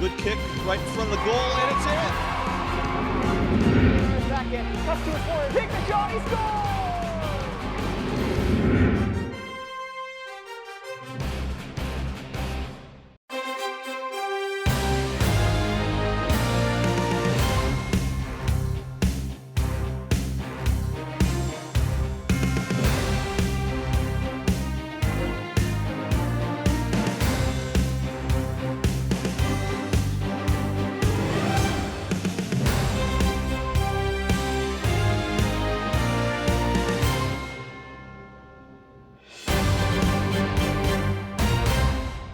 Good kick right in front of the goal, and it's in. Back in, cuts to his corner, take the shot, he scores!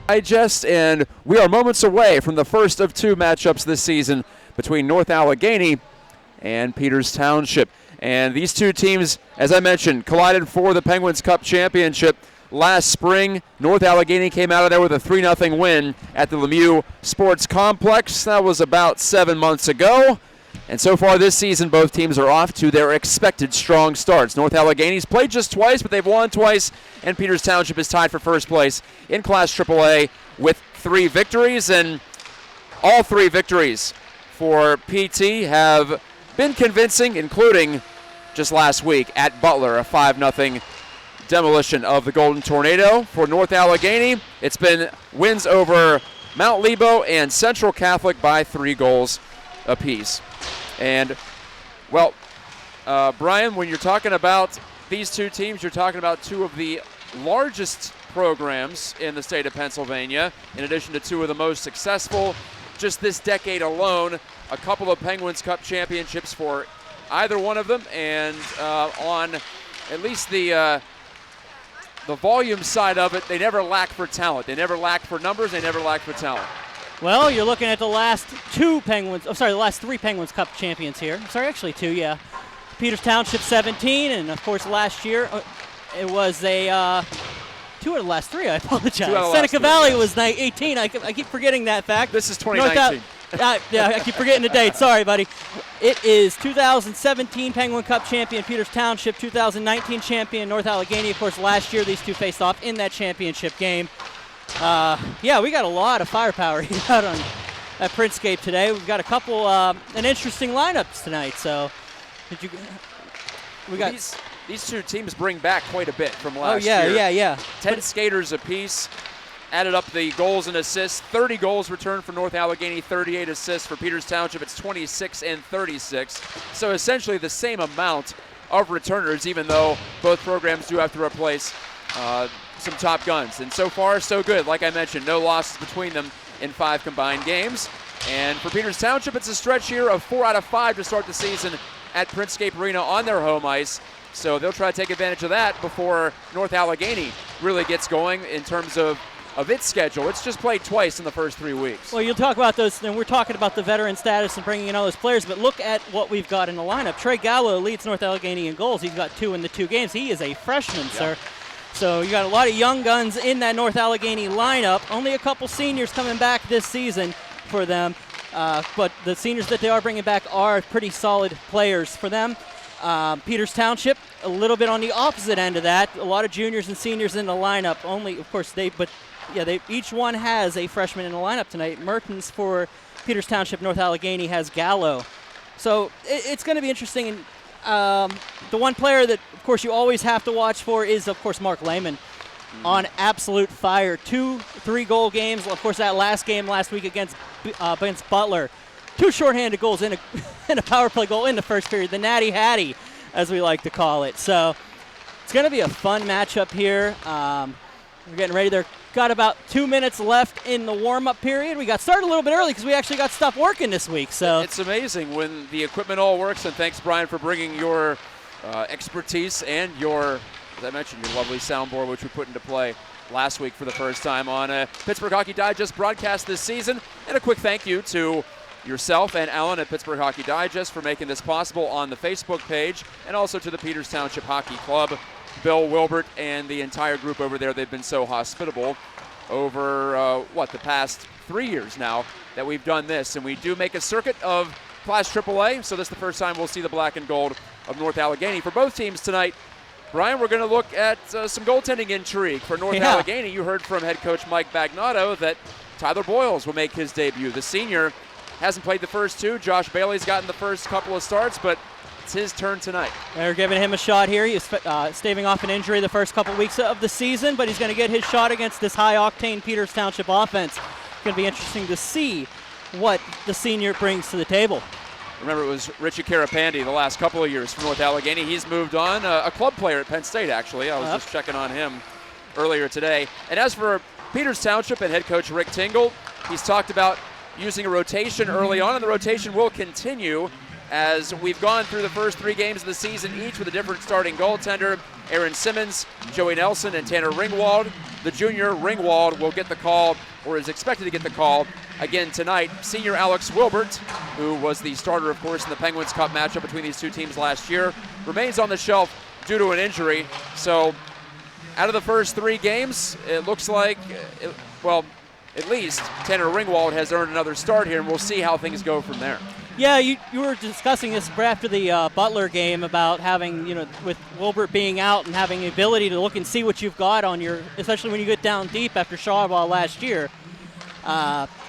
Digest, and we are moments away from the first of two matchups this season between North Allegheny and Peters Township. And these two teams, as I mentioned, collided for the Penguins Cup Championship last spring. North Allegheny came out of there with a 3-0 win at the Lemieux Sports Complex. That was about 7 months ago. And so far this season, both teams are off to their expected strong starts. North Allegheny's played just twice, but they've won twice, and Peters Township is tied for first place in Class AAA with 3 victories. And all 3 victories for PT have been convincing, including just last week at Butler, a 5-0 demolition of the Golden Tornado. For North Allegheny, it's been wins over Mount Lebo and Central Catholic by 3 goals apiece. And, well, Brian, when you're talking about these two teams, you're talking about 2 of the largest programs in the state of Pennsylvania, in addition to 2 of the most successful. Just this decade alone, a couple of Penguins Cup championships for either one of them, and on at least the volume side of it, they never lack for talent. They never lack for numbers. They never lack for talent. Well, you're looking at the last 3 Penguins Cup champions here. Sorry, actually 2, yeah. Peters Township 17, and of course last year it was a 2 out of the last 3, I apologize. Seneca Valley was 18. I keep forgetting that fact. This is 2019. Yeah, I keep forgetting the date. Sorry, buddy. It is 2017 Penguin Cup champion Peters Township, 2019 champion North Allegheny. Of course, last year these two faced off in that championship game. Yeah, we got a lot of firepower out on at Princegate today. We've got a couple an interesting lineups tonight. So, these two teams bring back quite a bit from last year. Oh yeah. 10 skaters apiece. Added up the goals and assists. 30 goals returned for North Allegheny, 38 assists for Peters Township. It's 26 and 36. So essentially the same amount of returners, even though both programs do have to replace some top guns. And so far, so good. Like I mentioned, no losses between them in 5 combined games. And for Peters Township, it's a stretch here of 4 out of 5 to start the season at Princegate Arena on their home ice. So they'll try to take advantage of that before North Allegheny really gets going in terms of its schedule. It's just played twice in the first 3 weeks. Well, you'll talk about those, and we're talking about the veteran status and bringing in all those players, but look at what we've got in the lineup. Trey Gallo leads North Allegheny in goals. He's got 2 in the 2 games. He is a freshman, sir. So you got a lot of young guns in that North Allegheny lineup. Only a couple seniors coming back this season for them, but the seniors that they are bringing back are pretty solid players for them. Peters Township, a little bit on the opposite end of that. A lot of juniors and seniors in the lineup. Only, of course, they each one has a freshman in the lineup tonight. Mertens for Peters Township, North Allegheny has Gallo. So it's going to be interesting. And the one player that, of course, you always have to watch for is, of course, Mark Lehman on absolute fire. 2 3-goal games. Of course, that last game last week against Butler. 2 shorthanded goals and a power play goal in the first period. The Natty Hattie, as we like to call it. So it's going to be a fun matchup here. We're getting ready there. Got about 2 minutes left in the warm-up period. We got started a little bit early because we actually got stuff working this week. So it's amazing when the equipment all works, and thanks, Brian, for bringing your expertise and your, as I mentioned, your lovely soundboard, which we put into play last week for the first time on a Pittsburgh Hockey Digest broadcast this season. And a quick thank you to yourself and Alan at Pittsburgh Hockey Digest for making this possible on the Facebook page, and also to the Peters Township Hockey Club, Bill Wilbert and the entire group over there. They've been so hospitable. over, the past 3 years now that we've done this. And we do make a circuit of Class AAA, so this is the first time we'll see the black and gold of North Allegheny. For both teams tonight, Brian, we're going to look at some goaltending intrigue. For North Allegheny, you heard from head coach Mike Bagnotto that Tyler Boyles will make his debut. The senior hasn't played the first two. Josh Bailey's gotten the first couple of starts, but it's his turn tonight. They're giving him a shot here. He's staving off an injury the first couple weeks of the season, but he's going to get his shot against this high-octane Peters Township offense. It's going to be interesting to see what the senior brings to the table. Remember, it was Richie Carapandi the last couple of years from North Allegheny. He's moved on, a club player at Penn State, actually. I was just checking on him earlier today. And as for Peters Township and head coach Rick Tingle, he's talked about using a rotation early on, and the rotation will continue as we've gone through the first 3 games of the season, each with a different starting goaltender. Aaron Simmons, Joey Nelson, and Tanner Ringwald. The junior Ringwald will get the call, or is expected to get the call again tonight. Senior Alex Wilbert, who was the starter, of course, in the Penguins Cup matchup between these two teams last year, remains on the shelf due to an injury. So out of the first 3 games, it looks like, at least Tanner Ringwald has earned another start here, and we'll see how things go from there. Yeah, you were discussing this after the Butler game about having, with Wilbert being out and having the ability to look and see what you've got on your, especially when you get down deep after Shawball last year.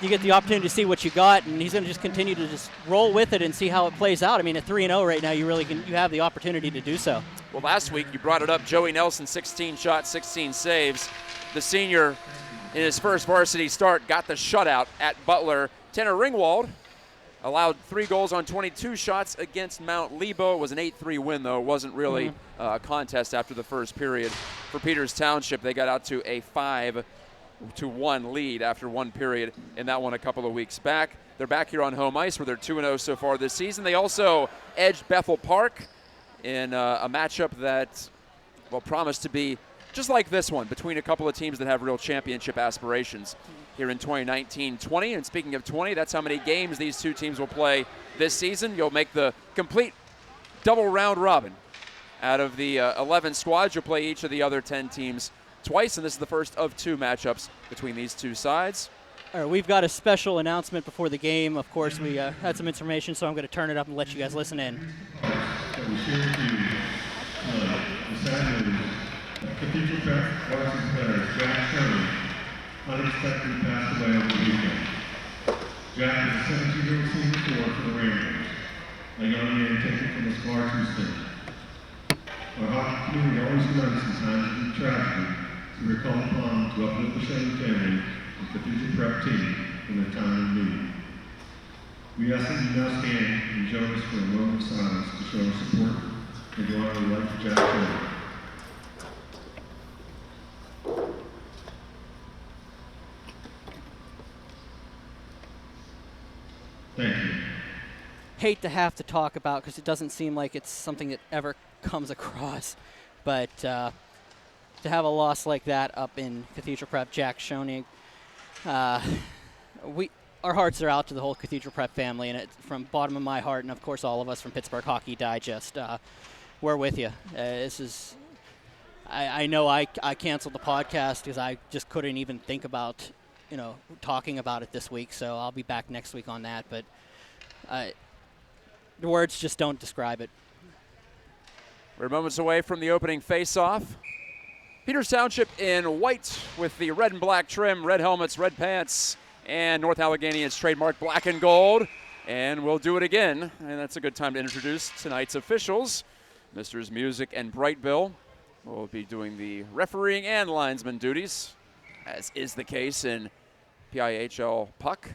You get the opportunity to see what you got, and he's going to just continue to just roll with it and see how it plays out. I mean, at 3-0 right now, you have the opportunity to do so. Well, last week you brought it up. Joey Nelson, 16 shots, 16 saves. The senior, in his first varsity start, got the shutout at Butler. Tanner Ringwald allowed 3 goals on 22 shots against Mount Lebo. It was an 8-3 win, though. It wasn't really a contest after the first period. For Peters Township, they got out to a 5-1 lead after one period in that one a couple of weeks back. They're back here on home ice where they're 2-0 so far this season. They also edged Bethel Park in a matchup that, promised to be just like this one between a couple of teams that have real championship aspirations here in 2019-20. And speaking of 20, that's how many games these two teams will play this season. You'll make the complete double round robin. Out of the 11 squads, you'll play each of the other 10 teams twice, and this is the first of 2 matchups between these two sides. All right, we've got a special announcement before the game. Of course, we had some information, so I'm going to turn it up and let you guys listen in. Cathedral Prep varsity player Jack Sherman unexpectedly passed away over the weekend. Jack is a 17-year-old senior forward for the Rangers, a young man taken from his far too soon. Our hockey community always remembers in times of tragedy to recall upon to uplift the Sherman family and Cathedral Prep team in their time of need. We ask that you now stand and join us for a moment of silence to show our support and to honor the life of Jack Sherman. Thank you. Hate to have to talk about because it doesn't seem like it's something that ever comes across, but to have a loss like that up in Cathedral Prep, Jack Schoening, our hearts are out to the whole Cathedral Prep family, and it's from the bottom of my heart, and of course all of us from Pittsburgh Hockey Digest. We're with you. This is. I know I canceled the podcast because I just couldn't even think about talking about it this week, so I'll be back next week on that, but the words just don't describe it. We're moments away from the opening face-off. Peters Township in white with the red and black trim, red helmets, red pants, and North Allegheny is trademark black and gold, and we'll do it again, and that's a good time to introduce tonight's officials. Mr. Music and Brightbill will be doing the refereeing and linesman duties, as is the case in PIHL Puck.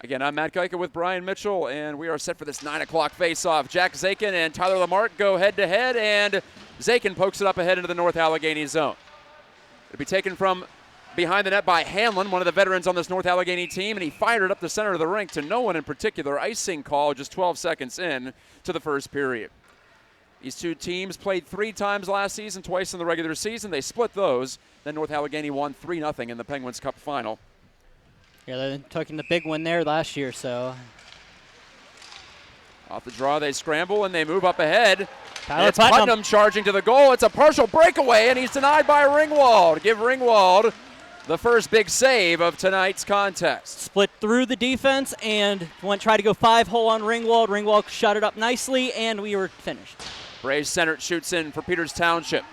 Again, I'm Matt Geika with Brian Mitchell, and we are set for this 9 o'clock face-off. Jack Zakin and Tyler Lamarck go head-to-head, and Zakin pokes it up ahead into the North Allegheny zone. It'll be taken from behind the net by Hanlon, one of the veterans on this North Allegheny team, and he fired it up the center of the rink to no one in particular. Icing call just 12 seconds in to the first period. These two teams played 3 times last season, twice in the regular season. They split those. Then North Allegheny won 3-0 in the Penguins Cup final. Yeah, they took the big one there last year, so. Off the draw, they scramble, and they move up ahead. It's Putnam charging to the goal. It's a partial breakaway, and he's denied by Ringwald. Give Ringwald the first big save of tonight's contest. Split through the defense and tried to go 5-hole on Ringwald. Ringwald shut it up nicely, and we were finished. Braves center shoots in for Peters Township.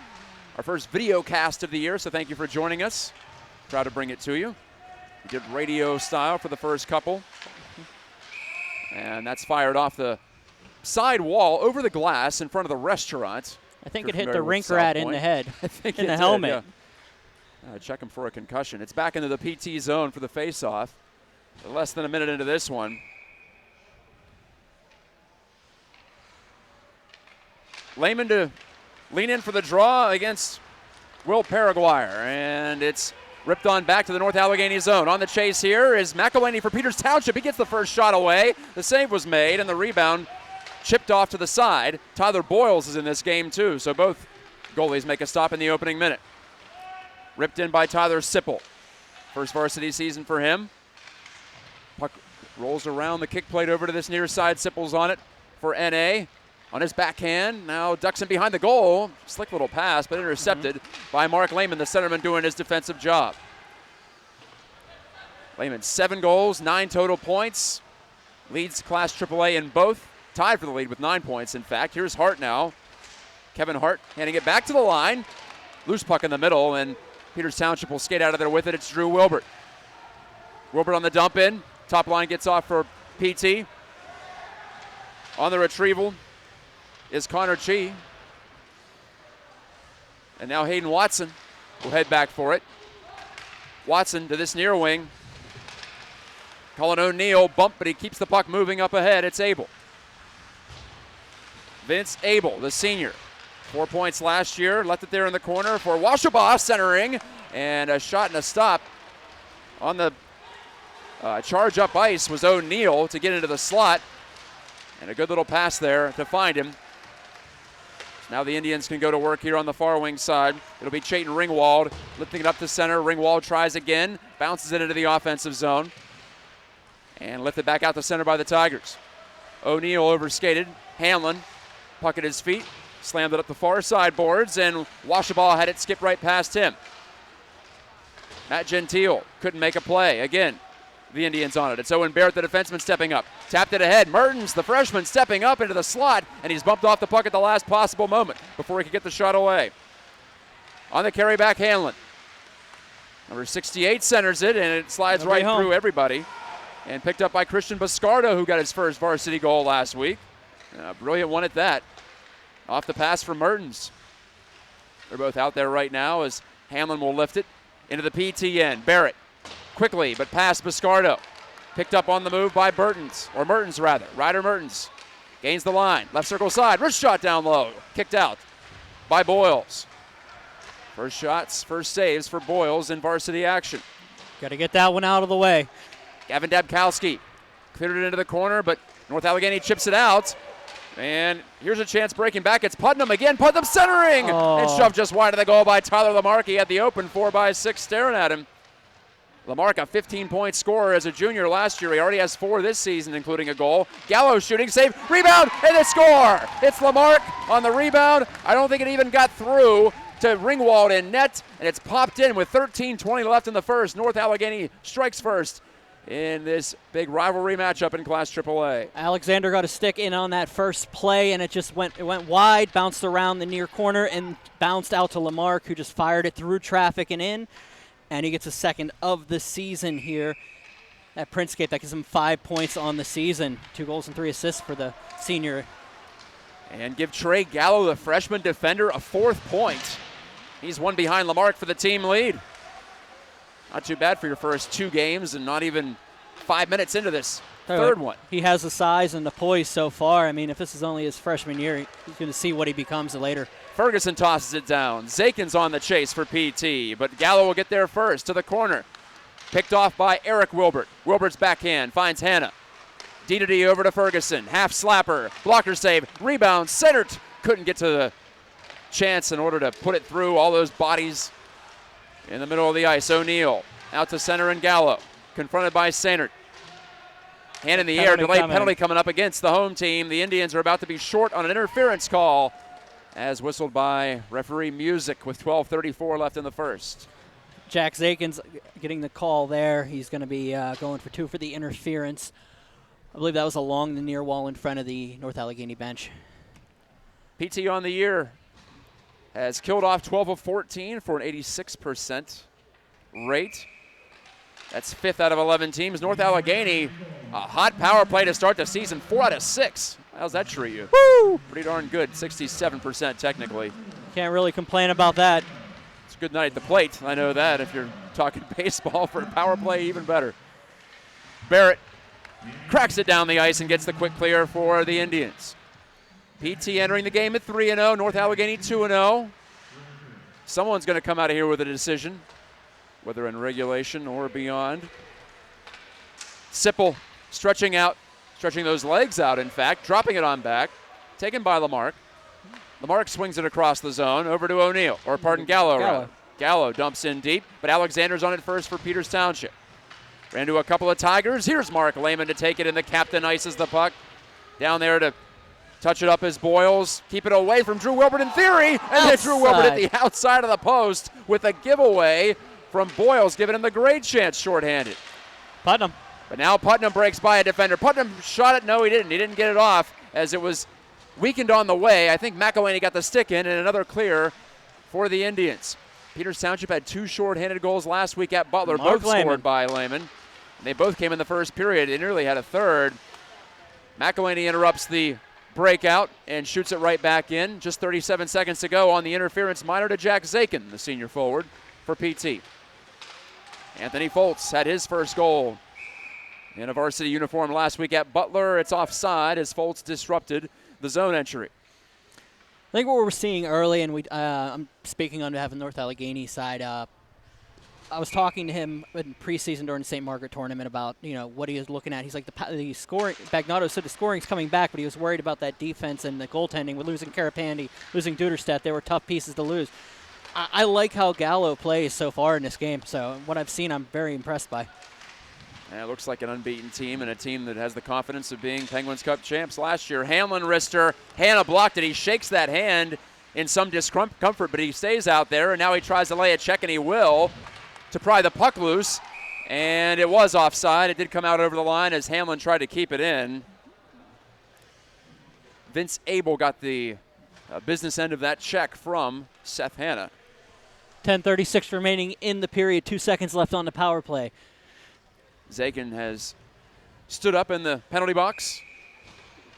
Our first video cast of the year, so thank you for joining us. Proud to bring it to you. We did radio style for the first couple. And that's fired off the side wall over the glass in front of the restaurant. I think it hit the rink rat in the head, I think in the did, helmet. Yeah. Check him for a concussion. It's back into the PT zone for the face-off. Less than a minute into this one. Lehman to lean in for the draw against Will Paraguayer, and it's ripped on back to the North Allegheny zone. On the chase here is McElhaney for Peters Township. He gets the first shot away. The save was made, and the rebound chipped off to the side. Tyler Boyles is in this game too, so both goalies make a stop in the opening minute. Ripped in by Tyler Sipple. First varsity season for him. Puck rolls around the kick plate over to this near side. Sipple's on it for NA. On his backhand, now ducks in behind the goal. Slick little pass, but intercepted by Mark Lehman, the centerman doing his defensive job. Lehman, 7 goals, 9 total points. Leads Class AAA in both. Tied for the lead with 9 points, in fact. Here's Hart now. Kevin Hart handing it back to the line. Loose puck in the middle, and Peters Township will skate out of there with it. It's Drew Wilbert. Wilbert on the dump in. Top line gets off for PT. On the retrieval is Connor Chi. And now Hayden Watson will head back for it. Watson to this near wing. Colin O'Neill bump, but he keeps the puck moving up ahead. It's Abel. Vince Abel, the senior. 4 points last year. Left it there in the corner for Washabaugh, centering. And a shot and a stop on the charge up ice was O'Neill to get into the slot. And a good little pass there to find him. Now the Indians can go to work here on the far wing side. It'll be Chayton Ringwald lifting it up the center. Ringwald tries again, bounces it into the offensive zone, and lifted back out the center by the Tigers. O'Neill overskated. Hanlon, puck at his feet, slammed it up the far side boards, and Washabaugh had it skip right past him. Matt Gentile couldn't make a play. Again, the Indians on it. It's Owen Barrett, the defenseman, stepping up. Tapped it ahead. Mertens, the freshman, stepping up into the slot, and he's bumped off the puck at the last possible moment before he could get the shot away. On the carry back, Hanlon. Number 68 centers it, and it slides right through everybody. And picked up by Christian Biscardo, who got his first varsity goal last week. Brilliant one at that. Off the pass from Mertens. They're both out there right now as Hanlon will lift it into the PTN. Barrett. Quickly, but past Biscardo. Picked up on the move by Mertens rather. Ryder Mertens gains the line. Left circle side. Wrist shot down low. Kicked out by Boyles. First shots, first saves for Boyles in varsity action. Got to get that one out of the way. Gavin Dabkowski cleared it into the corner, but North Allegheny chips it out. And here's a chance breaking back. It's Putnam again. Putnam centering! And shoved just wide of the goal by Tyler Lamarck. He had the open 4x6 staring at him. Lamarck, a 15-point scorer as a junior last year. He already has 4 this season, including a goal. Gallo shooting, save, rebound, and they score! It's Lamarck on the rebound. I don't think it even got through to Ringwald in net, and it's popped in with 13:20 left in the first. North Allegheny strikes first in this big rivalry matchup in Class AAA. Alexander got a stick in on that first play, and it went wide, bounced around the near corner, and bounced out to Lamarck, who just fired it through traffic and in. And he gets a second of the season here at Princegate. That gives him 5 points on the season. 2 goals and 3 assists for the senior. And give Trey Gallo, the freshman defender, a 4th point. He's one behind Lamarck for the team lead. Not too bad for your first 2 games and not even 5 minutes into this third one. He has the size and the poise so far. I mean, if this is only his freshman year, he's going to see what he becomes later. Ferguson tosses it down. Zakin's on the chase for PT, but Gallo will get there first to the corner. Picked off by Eric Wilbert. Wilbert's backhand finds Hanna. D over to Ferguson. Half slapper. Blocker save. Rebound. Centered. Couldn't get to the chance in order to put it through all those bodies in the middle of the ice. O'Neill out to center and Gallo. Confronted by Sainert. Hand in the air. Delayed penalty coming up against the home team. The Indians are about to be short on an interference call, as whistled by referee Music with 12:34 left in the first. Jack Zakin's getting the call there. He's going to be going for 2 for the interference. I believe that was along the near wall in front of the North Allegheny bench. PT on the year has killed off 12 of 14 for an 86% rate. That's 5th out of 11 teams. North Allegheny, a hot power play to start the season, 4 out of 6. How's that treat you? Woo! Pretty darn good, 67% technically. Can't really complain about that. It's a good night at the plate, I know that. If you're talking baseball for a power play, even better. Barrett cracks it down the ice and gets the quick clear for the Indians. PT entering the game at 3-0, North Allegheny 2-0. Someone's going to come out of here with a decision, whether in regulation or beyond. Sipple stretching those legs out, in fact, dropping it on back, taken by Lamarck. Lamarck swings it across the zone, over to O'Neill, or pardon, Gallo. Rather. Gallo dumps in deep, but Alexander's on it first for Peters Township. Ran to a couple of Tigers. Here's Mark Lehman to take it, and the captain ices the puck. Down there to touch it up is Boyles. Keep it away from Drew Wilbert in theory, and then Drew Wilbert at the outside of the post with a giveaway from Boyles, giving him the great chance shorthanded. Putnam. But now Putnam breaks by a defender. Putnam shot it. No, he didn't. He didn't get it off as it was weakened on the way. I think McElhaney got the stick in, and another clear for the Indians. Peters Township had 2 shorthanded goals last week at Butler, both scored by Lehman. And they both came in the first period. They nearly had a third. McElhaney interrupts the breakout and shoots it right back in. Just 37 seconds to go on the interference minor to Jack Zakin, the senior forward for PT. Anthony Foltz had his first goal in a varsity uniform last week at Butler. It's offside as Foltz disrupted the zone entry. I think what we're seeing early, and I'm speaking on behalf of the North Allegheny side, I was talking to him in preseason during the St. Margaret tournament about, what he was looking at. He's like, the scoring, Bagnotto said the scoring's coming back, but he was worried about that defense and the goaltending. With losing Karapandi, losing Duderstedt, they were tough pieces to lose. I like how Gallo plays so far in this game, so what I've seen I'm very impressed by. And it looks like an unbeaten team and a team that has the confidence of being Penguins Cup champs last year. Hanlon wrister, Hanna blocked it. He shakes that hand in some discomfort, but he stays out there, and now he tries to lay a check, and he will, to pry the puck loose, and it was offside. It did come out over the line as Hamlin tried to keep it in. Vince Abel got the business end of that check from Seth Hanna. 10:36 remaining in the period, 2 seconds left on the power play. Zakin has stood up in the penalty box,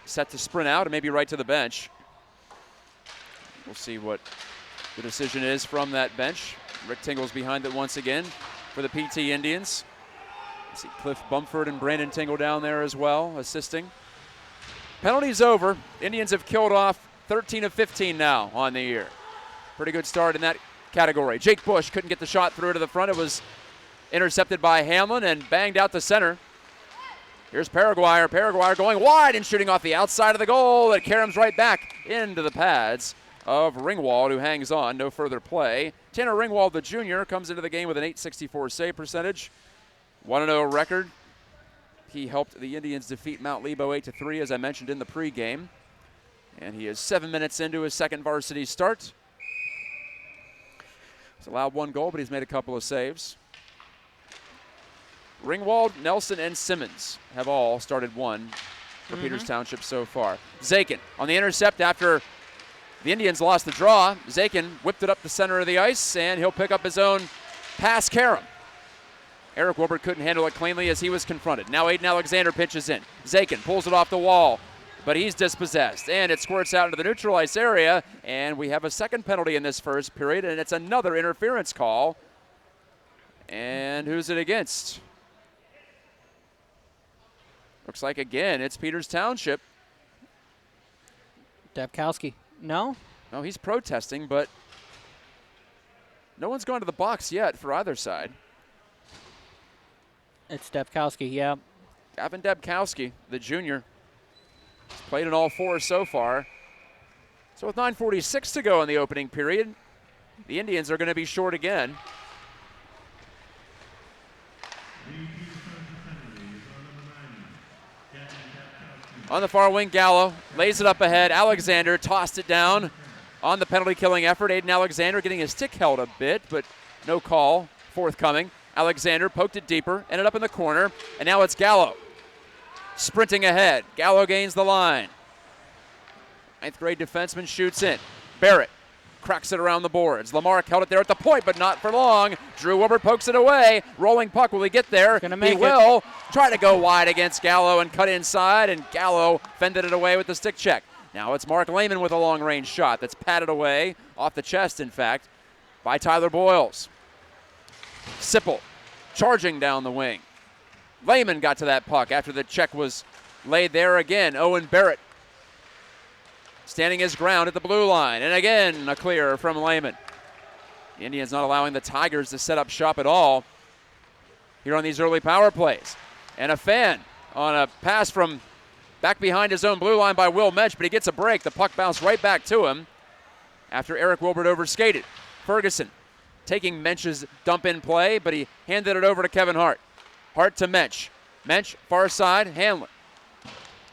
set to sprint out and maybe right to the bench. We'll see what the decision is from that bench. Rick Tingle's behind it once again for the PT Indians. I see Cliff Bumford and Brandon Tingle down there as well, assisting. Penalties over. Indians have killed off 13 of 15 now on the year. Pretty good start in that category. Jake Bush couldn't get the shot through to the front. It was intercepted by Hamlin and banged out the center. Here's Paraguayer. Paraguayer going wide and shooting off the outside of the goal. It caroms right back into the pads of Ringwald, who hangs on. No further play. Tanner Ringwald, the junior, comes into the game with an .864 save percentage. 1-0 record. He helped the Indians defeat Mount Lebo 8-3, as I mentioned in the pregame. And he is 7 minutes into his second varsity start. He's allowed 1 goal, but he's made a couple of saves. Ringwald, Nelson, and Simmons have all started 1 for Peters Township so far. Zakin on the intercept after the Indians lost the draw. Zakin whipped it up the center of the ice, and he'll pick up his own pass carom. Eric Wilbert couldn't handle it cleanly as he was confronted. Now Aiden Alexander pitches in. Zakin pulls it off the wall, but he's dispossessed, and it squirts out into the neutral ice area, and we have a second penalty in this first period, and it's another interference call. And who's it against? Looks like, again, it's Peters Township. Debkowski. No? No, he's protesting, but no one's gone to the box yet for either side. It's Debkowski, yeah. Gavin Debkowski, the junior, has played in all 4 so far. So with 9:46 to go in the opening period, the Indians are going to be short again. On the far wing, Gallo lays it up ahead. Alexander tossed it down on the penalty-killing effort. Aiden Alexander getting his stick held a bit, but no call forthcoming. Alexander poked it deeper, ended up in the corner, and now it's Gallo. Sprinting ahead. Gallo gains the line. 9th grade defenseman shoots in. Barrett cracks it around the boards. Lamarck held it there at the point, but not for long. Drew Wilbert pokes it away. Rolling puck. Will he get there? He will. Try to go wide against Gallo and cut inside, and Gallo fended it away with the stick check. Now it's Mark Lehman with a long-range shot that's patted away, off the chest, in fact, by Tyler Boyles. Sipple charging down the wing. Lehman got to that puck after the check was laid there again. Owen Barrett standing his ground at the blue line. And again, a clear from Lehman. The Indians not allowing the Tigers to set up shop at all here on these early power plays. And a fan on a pass from back behind his own blue line by Will Mensch, but he gets a break. The puck bounced right back to him after Eric Wilbert overskated. Ferguson taking Mensch's dump-in play, but he handed it over to Kevin Hart. Hart to Mensch. Mensch, far side, Hanlon.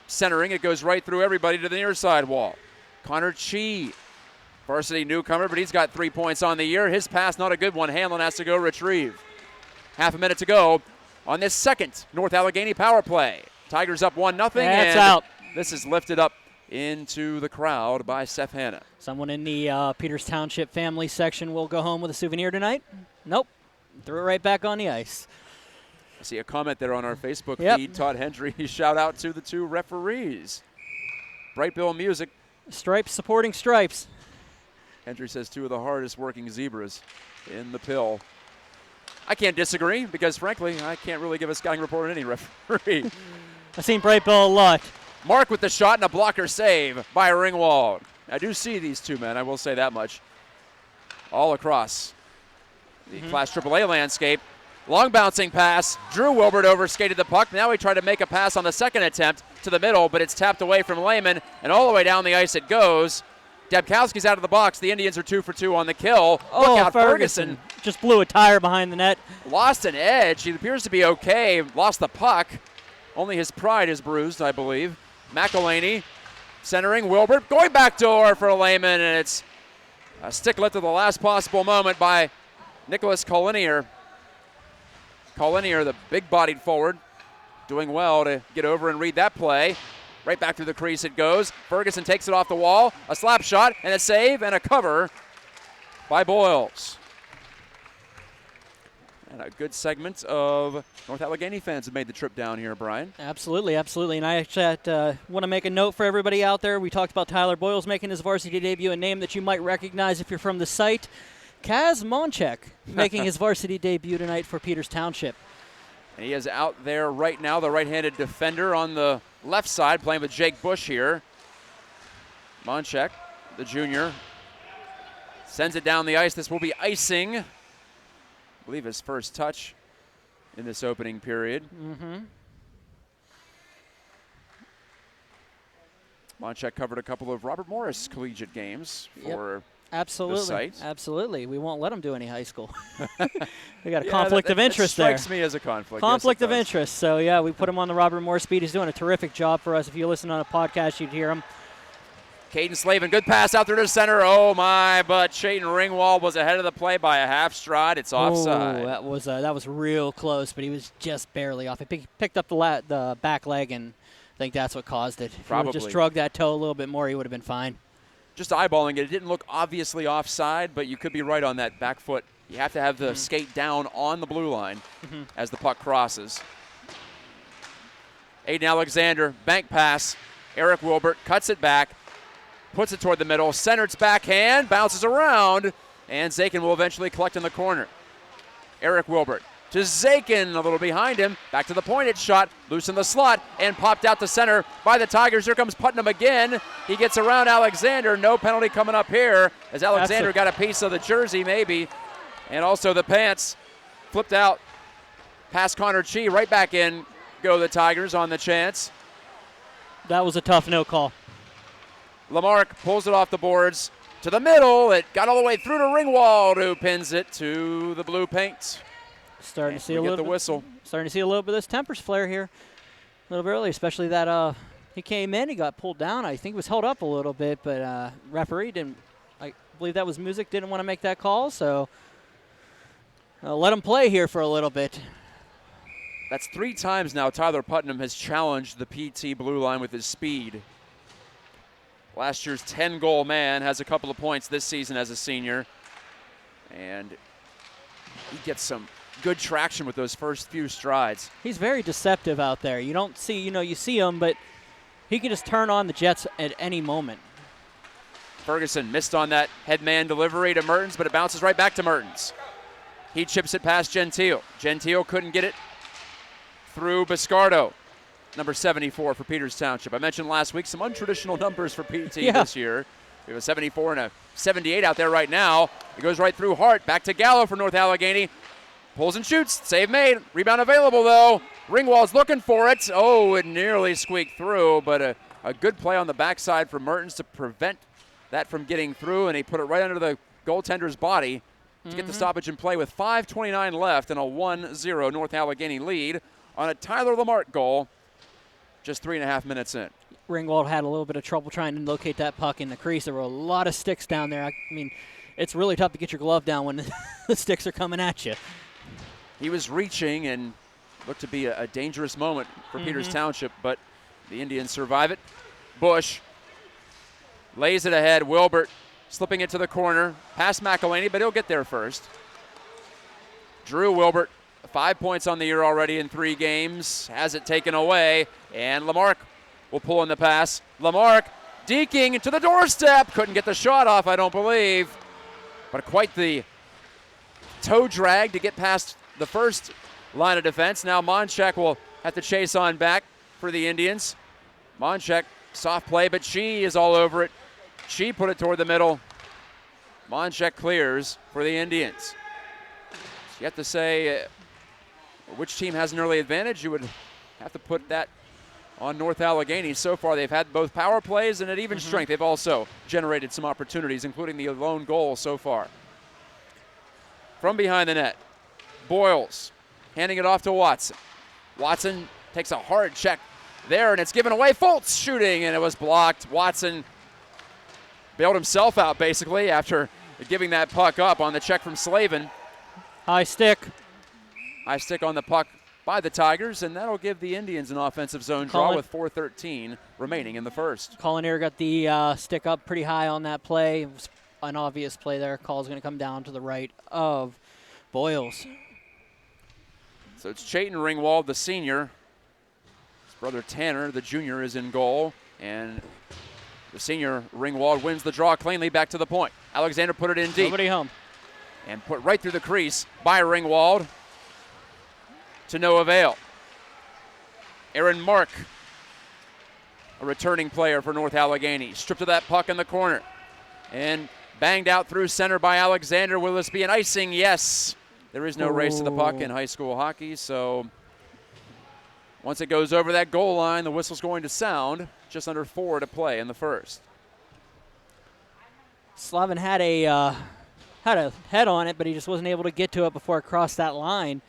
Centering, it goes right through everybody to the near side wall. Connor Chee, varsity newcomer, but he's got 3 points on the year. His pass, not a good one. Hanlon has to go retrieve. Half a minute to go on this second North Allegheny power play. Tigers up 1-0. That's out. This is lifted up into the crowd by Seth Hanna. Someone in the Peters Township family section will go home with a souvenir tonight. Nope. Threw it right back on the ice. I see a comment there on our Facebook Yep. feed. Todd Hendry, shout out to the 2 referees. Bright Bill Music. Stripes supporting Stripes. Hendry says 2 of the hardest working zebras in the pill. I can't disagree because, frankly, I can't really give a scouting report on any referee. I've seen Bright Bill a lot. Mark with the shot and a blocker save by Ringwald. I do see these 2 men, I will say that much, all across the Class AAA landscape. Long bouncing pass. Drew Wilbert overskated the puck. Now he tried to make a pass on the second attempt to the middle, but it's tapped away from Lehman, and all the way down the ice it goes. Debkowski's out of the box. The Indians are 2 for 2 on the kill. Look out, Ferguson. Just blew a tire behind the net. Lost an edge. He appears to be okay. Lost the puck. Only his pride is bruised, I believe. McElhaney centering. Wilbert going backdoor for Lehman, and it's a stick lift at the last possible moment by Nicholas Collinier. Collinier, the big-bodied forward, doing well to get over and read that play. Right back through the crease it goes. Ferguson takes it off the wall. A slap shot and a save and a cover by Boyles. And a good segment of North Allegheny fans have made the trip down here, Brian. Absolutely, absolutely. And I actually want to make a note for everybody out there. We talked about Tyler Boyles making his varsity debut, a name that you might recognize if you're from the site. Kaz Monchek making his varsity debut tonight for Peters Township. And he is out there right now, the right-handed defender on the left side, playing with Jake Bush here. Monchek, the junior, sends it down the ice. This will be icing. I believe his first touch in this opening period. Monchek covered a couple of Robert Morris collegiate games for Absolutely. the site. Absolutely. We won't let him do any high school. We got a conflict of interest that there. strikes me as a conflict. Conflict Yes, of interest. So, yeah, we put him on the Robert Morris beat. He's doing a terrific job for us. If you listen on a podcast, you'd hear him. Caden Slavin, good pass out there to center. Oh, my, but Chayton Ringwald was ahead of the play by a half stride. It's offside. Oh, that was real close, but he was just barely off. He picked up the back leg, and I think that's what caused it. If Probably. he would just drug that toe a little bit more, he would have been fine. Just eyeballing it, it didn't look obviously offside, but you could be right on that back foot. You have to have the skate down on the blue line as the puck crosses. Aiden Alexander, bank pass. Eric Wilbert cuts it back, puts it toward the middle, centers backhand, bounces around, and Zakin will eventually collect in the corner. Eric Wilbert to Zakin, a little behind him, back to the pointed shot, loose in the slot, and popped out to center by the Tigers. Here comes Putnam again. He gets around Alexander. No penalty coming up here as Alexander got a piece of the jersey maybe, and also the pants. Flipped out past Connor Chee, right back in go the Tigers on the chance. That was a tough no call. Lamarck pulls it off the boards to the middle. It got all the way through to Ringwald, who pins it to the blue paint. Starting to see a little whistle. Starting to see a little bit of this tempers flare here, a little bit early, especially that he came in, he got pulled down. I think he was held up a little bit, but referee didn't. I believe that was Music. Didn't want to make that call, so Let him play here for a little bit. That's 3 times now Tyler Putnam has challenged the PT blue line with his speed. Last year's 10-goal man has a couple of points this season as a senior. And he gets some good traction with those first few strides. He's very deceptive out there. You don't see, you see him, but he can just turn on the Jets at any moment. Ferguson missed on that headman delivery to Mertens, but it bounces right back to Mertens. He chips it past Gentile. Gentile couldn't get it through Biscardo, number 74 for Peters Township. I mentioned last week some untraditional numbers for PT this year. We have a 74 and a 78 out there right now. It goes right through Hart. Back to Gallo for North Allegheny. Pulls and shoots. Save made. Rebound available, though. Ringwald's looking for it. Oh, it nearly squeaked through, but a good play on the backside for Mertens to prevent that from getting through, and he put it right under the goaltender's body to get the stoppage in play with 5:29 left and a 1-0 North Allegheny lead on a Tyler Lamarck goal just 3.5 minutes in. Ringwald had a little bit of trouble trying to locate that puck in the crease. There were a lot of sticks down there. I mean, it's really tough to get your glove down when the sticks are coming at you. He was reaching and looked to be a dangerous moment for Peters Township, but the Indians survive it. Bush lays it ahead. Wilbert slipping it to the corner. Past McElhaney, but he'll get there first. Drew Wilbert, 5 points on the year already in 3 games. Has it taken away, and Lamarck will pull in the pass. Lamarck deking to the doorstep. Couldn't get the shot off, I don't believe. But quite the toe drag to get past the first line of defense. Now Monchek will have to chase on back for the Indians. Monchek, soft play, but she is all over it. She put it toward the middle. Monchek clears for the Indians. You have to say which team has an early advantage. You would have to put that on North Allegheny. So far, they've had both power plays and at even strength. They've also generated some opportunities, including the lone goal so far. From behind the net, Boyles handing it off to Watson. Watson takes a hard check there, and it's given away. Foltz shooting, and it was blocked. Watson bailed himself out, basically, after giving that puck up on the check from Slavin. High stick. High stick on the puck by the Tigers, and that'll give the Indians an offensive zone draw with 4:13 remaining in the first. Collinear got the stick up pretty high on that play. It was an obvious play there. Call's going to come down to the right of Boyles. So it's Chayton Ringwald, the senior. His brother Tanner, the junior, is in goal, and the senior Ringwald wins the draw cleanly back to the point. Alexander put it in deep. Nobody home. And put right through the crease by Ringwald to no avail. Aaron Mark, a returning player for North Allegheny, stripped of that puck in the corner and banged out through center by Alexander. Will this be an icing? Yes. There is no race to the puck in high school hockey, so once it goes over that goal line, the whistle's going to sound. Just under 4 to play in the first. Slavin had a head on it, but he just wasn't able to get to it before it crossed that line.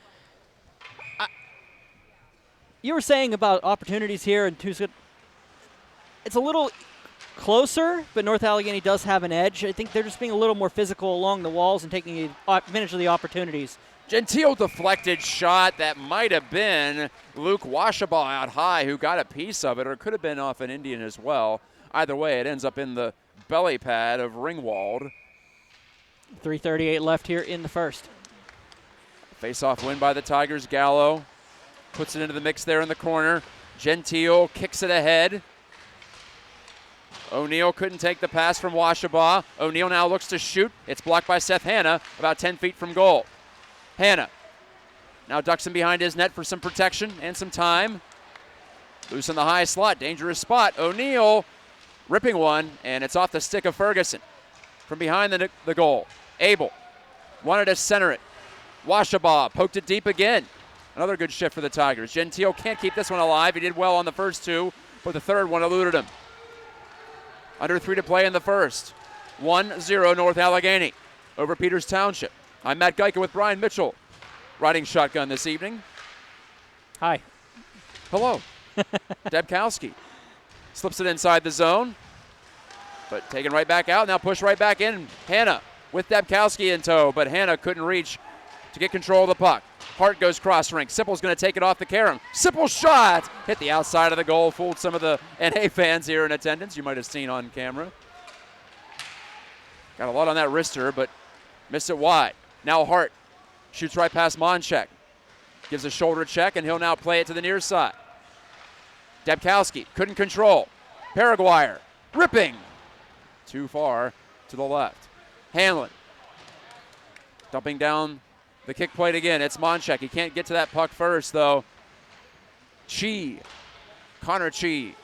You were saying about opportunities here, and it's a little closer, but North Allegheny does have an edge. I think they're just being a little more physical along the walls and taking advantage of the opportunities. Gentile deflected shot. That might have been Luke Washabaugh out high who got a piece of it, or it could have been off an Indian as well. Either way, it ends up in the belly pad of Ringwald. 3:38 left here in the first. Face-off win by the Tigers. Gallo puts it into the mix there in the corner. Gentile kicks it ahead. O'Neal couldn't take the pass from Washabaugh. O'Neal now looks to shoot. It's blocked by Seth Hanna about 10 feet from goal. Hanna now ducks in behind his net for some protection and some time. Loose in the high slot, dangerous spot. O'Neal ripping one, and it's off the stick of Ferguson. From behind the goal, Abel wanted to center it. Washabaugh poked it deep again. Another good shift for the Tigers. Gentile can't keep this one alive. He did well on the first two, but the third one eluded him. Under 3 to play in the first. 1-0 North Allegheny over Peters Township. I'm Matt Geica with Brian Mitchell, riding shotgun this evening. Hi. Hello. Debkowski slips it inside the zone, but taken right back out. Now push right back in. Hanna with Debkowski in tow, but Hanna couldn't reach to get control of the puck. Hart goes cross rink. Sipple's going to take it off the carom. Sipple's shot hit the outside of the goal, fooled some of the NA fans here in attendance. You might have seen on camera. Got a lot on that wrister, but missed it wide. Now Hart shoots right past Monchek. Gives a shoulder check, and he'll now play it to the near side. Debkowski couldn't control. Paraguayer ripping. Too far to the left. Hanlon dumping down the kick plate again. It's Monchek. He can't get to that puck first, though. Connor Chi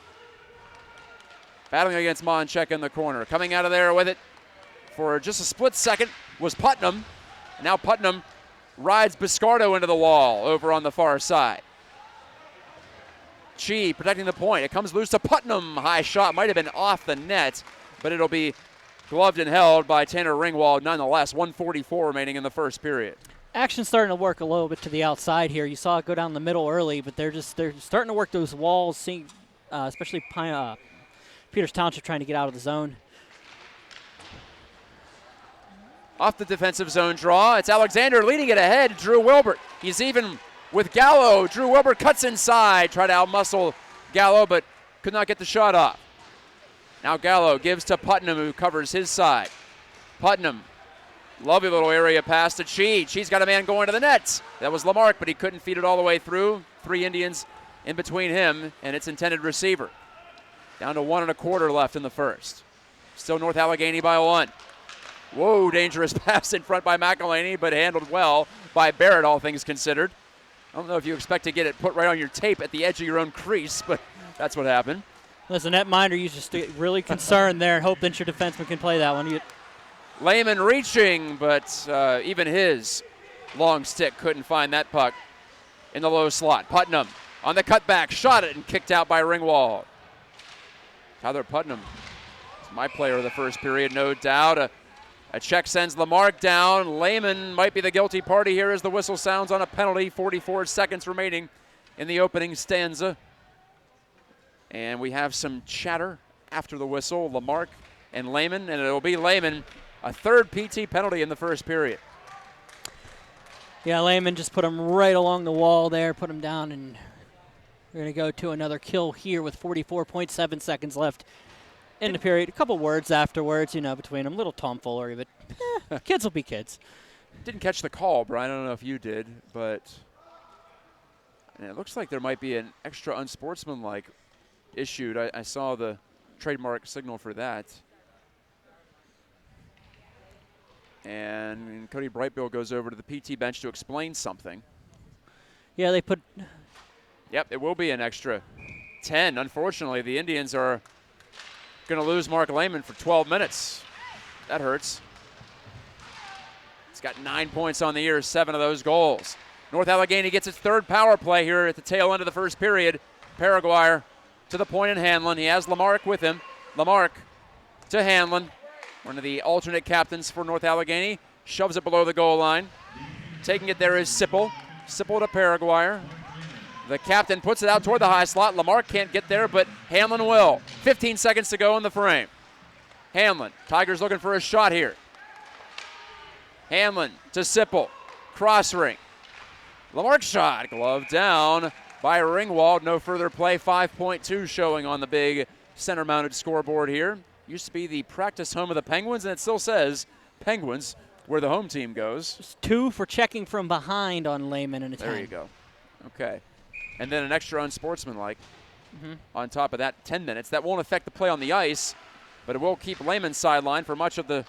battling against Monchek in the corner. Coming out of there with it for just a split second was Putnam. And now Putnam rides Biscardo into the wall over on the far side. Chi protecting the point. It comes loose to Putnam. High shot might have been off the net, but it'll be gloved and held by Tanner Ringwald nonetheless. 1:44 remaining in the first period. Action's starting to work a little bit to the outside here. You saw it go down the middle early, but they're starting to work those walls, seeing especially Peters Township trying to get out of the zone. Off the defensive zone draw, it's Alexander leading it ahead. Drew Wilbert. He's even with Gallo. Drew Wilbert cuts inside, try to outmuscle Gallo, but could not get the shot off. Now Gallo gives to Putnam, who covers his side. Putnam, lovely little area pass to Chi. Chi's got a man going to the net. That was Lamarck, but he couldn't feed it all the way through. 3 Indians in between him and its intended receiver. Down to 1 1/4 left in the first. Still North Allegheny by 1. Whoa, dangerous pass in front by McElhaney, but handled well by Barrett, all things considered. I don't know if you expect to get it put right on your tape at the edge of your own crease, but that's what happened. Listen, netminder, you just really concerned there and hope that your defenseman can play that one. Lehman reaching, but even his long stick couldn't find that puck in the low slot. Putnam on the cutback, shot it and kicked out by Ringwald. Tyler Putnam is my player of the first period, no doubt. A check sends Lamarck down. Lehman might be the guilty party here as the whistle sounds on a penalty. 44 seconds remaining in the opening stanza. And we have some chatter after the whistle. Lamarck and Lehman, and it'll be Lehman. A third PT penalty in the first period. Yeah, Lehman just put him right along the wall there, put him down, and we're going to go to another kill here with 44.7 seconds left in the period. A couple words afterwards, between them. Little tomfoolery, but kids will be kids. Didn't catch the call, Brian. I don't know if you did, but it looks like there might be an extra unsportsmanlike issued. I saw the trademark signal for that. And Cody Brightbill goes over to the PT bench to explain something. Yeah, they put... Yep, it will be an extra 10. Unfortunately, the Indians are going to lose Mark Lehman for 12 minutes. That hurts. He's got 9 points on the year, 7 of those goals. North Allegheny gets its third power play here at the tail end of the first period. Paraguayer to the point in Hanlon. He has Lamarck with him. Lamarck to Hanlon, one of the alternate captains for North Allegheny. Shoves it below the goal line. Taking it there is Sipple. Sipple to Paraguayer. The captain puts it out toward the high slot. Lamarck can't get there, but Hanlon will. 15 seconds to go in the frame. Hanlon, Tigers looking for a shot here. Hanlon to Sipple. Cross ring. Lamarck shot, glove down by Ringwald. No further play. 5.2 showing on the big center-mounted scoreboard here. Used to be the practice home of the Penguins, and it still says Penguins where the home team goes. Just 2 for checking from behind on Lehman and a 10. There you go. Okay. And then an extra unsportsmanlike on top of that, 10 minutes. That won't affect the play on the ice, but it will keep Lehman sidelined for much of the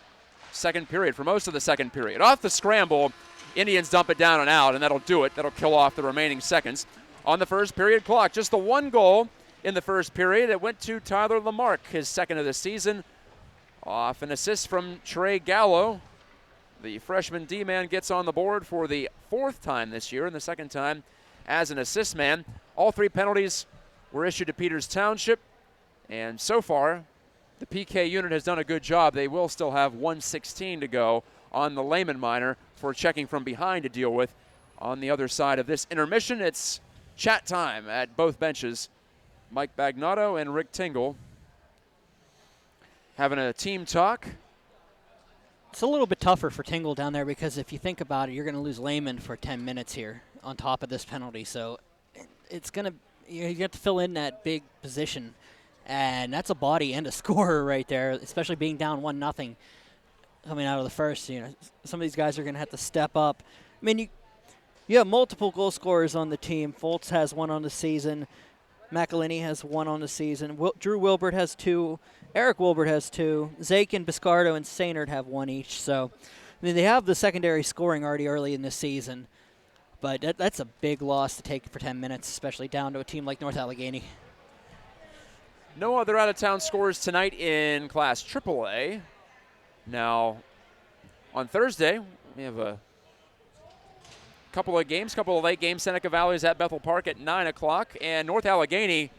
second period, for most of the second period. Off the scramble, Indians dump it down and out, and that'll do it. That'll kill off the remaining seconds on the first period clock. Just the one goal in the first period. It went to Tyler Lamarck, his second of the season, off an assist from Trey Gallo. The freshman D-man gets on the board for the 4th time this year, and the 2nd time as an assist man. All 3 penalties were issued to Peters Township, and so far the PK unit has done a good job. They will still have 1:16 to go on the Lehman minor for checking from behind to deal with. On the other side of this intermission, it's chat time at both benches. Mike Bagnotto and Rick Tingle having a team talk. it's a little bit tougher for Tingle down there because if you think about it, you're going to lose Lehman for 10 minutes here on top of this penalty. So it's going to, you have to fill in that big position, and that's a body and a scorer right there, especially being down 1-0 coming out of the first. Some of these guys are going to have to step up. I mean, you have multiple goal scorers on the team. Foltz has 1 on the season. McElhinney has 1 on the season. Drew Wilbert has 2. Eric Wilbert has 2. Zake and Biscardo and Sainert have 1 each. So, I mean, they have the secondary scoring already early in the season. But that's a big loss to take for 10 minutes, especially down to a team like North Allegheny. No other out-of-town scores tonight in Class AAA. Now, on Thursday, we have a couple of late games. Seneca Valley is at Bethel Park at 9 o'clock. And North Allegheny,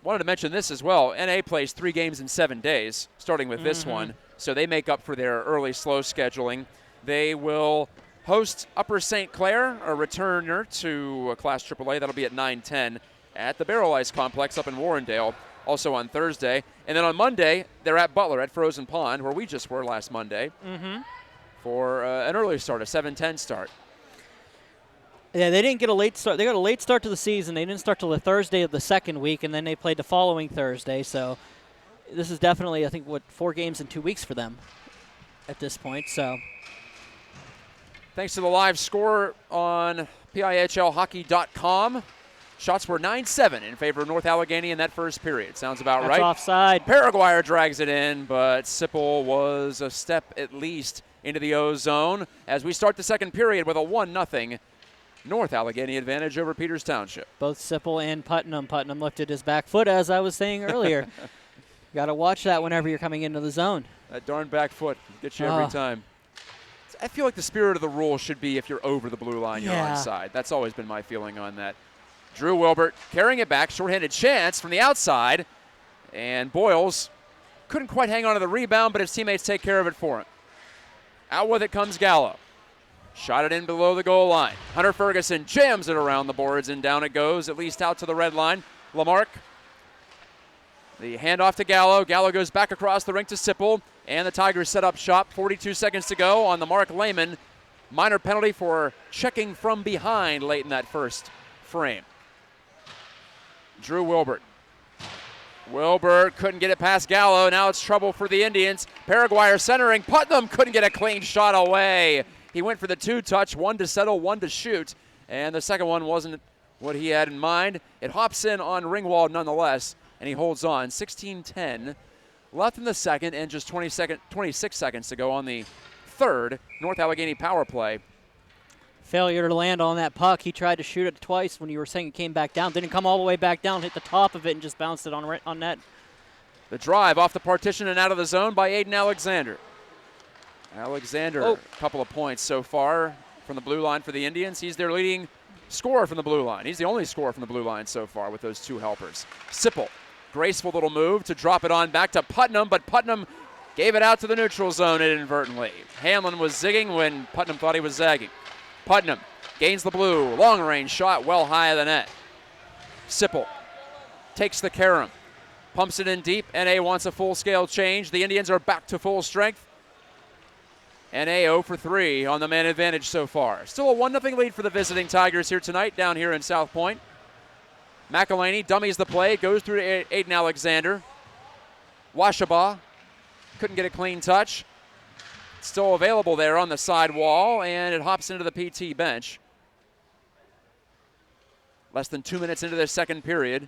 wanted to mention this as well. NA plays 3 games in 7 days, starting with this one. So they make up for their early slow scheduling. They will host Upper St. Clair, a returner to Class AAA. That'll be at 9:10 at the Barrel Ice Complex up in Warrendale, also on Thursday. And then on Monday, they're at Butler at Frozen Pond, where we just were last Monday, for an early start, a 7:10 start. Yeah, they didn't get a late start. They got a late start to the season. They didn't start till the Thursday of the second week, and then they played the following Thursday. So this is definitely, I think, 4 games in 2 weeks for them at this point. So thanks to the live score on PIHLhockey.com, shots were 9-7 in favor of North Allegheny in that first period. Sounds about that's right. Offside. Paraguayer drags it in, but Sipple was a step at least into the O zone as we start the second period with a 1-0 North Allegheny advantage over Peters Township. Both Sipple and Putnam. Putnam lifted his back foot, as I was saying earlier. Got to watch that whenever you're coming into the zone. That darn back foot gets you every time. I feel like the spirit of the rule should be if you're over the blue line, you're onside. That's always been my feeling on that. Drew Wilbert carrying it back, shorthanded chance from the outside, and Boyles couldn't quite hang on to the rebound, but his teammates take care of it for him. Out with it comes Gallo. Shot it in below the goal line. Hunter Ferguson jams it around the boards, and down it goes, at least out to the red line. Lamarck, the handoff to Gallo. Gallo goes back across the rink to Sipple, and the Tigers set up shop. 42 seconds to go on the Mark Lehman. Minor penalty for checking from behind late in that first frame. Drew Wilbert. Wilbert couldn't get it past Gallo. Now it's trouble for the Indians. Paraguayer centering. Putnam couldn't get a clean shot away. He went for the 2-touch, 1 to settle, 1 to shoot, and the second one wasn't what he had in mind. It hops in on Ringwald nonetheless, and he holds on. 16-10 left in the second, and just 26 seconds to go on the third North Allegheny power play. Failure to land on that puck. He tried to shoot it twice when you were saying it came back down. Didn't come all the way back down, hit the top of it, and just bounced it on net. The drive off the partition and out of the zone by Aiden Alexander. A couple of points so far from the blue line for the Indians. He's their leading scorer from the blue line. He's the only scorer from the blue line so far with those 2 helpers. Sipple, graceful little move to drop it on back to Putnam, but Putnam gave it out to the neutral zone inadvertently. Hamlin was zigging when Putnam thought he was zagging. Putnam gains the blue, long-range shot well high of the net. Sipple takes the carom, pumps it in deep. NA wants a full-scale change. The Indians are back to full strength. NA 0 for 3 on the man advantage so far. Still a 1-0 lead for the visiting Tigers here tonight down here in South Point. McElhinney dummies the play, goes through to Aiden Alexander. Washabaugh couldn't get a clean touch. Still available there on the side wall, and it hops into the PT bench. Less than 2 minutes into the second period.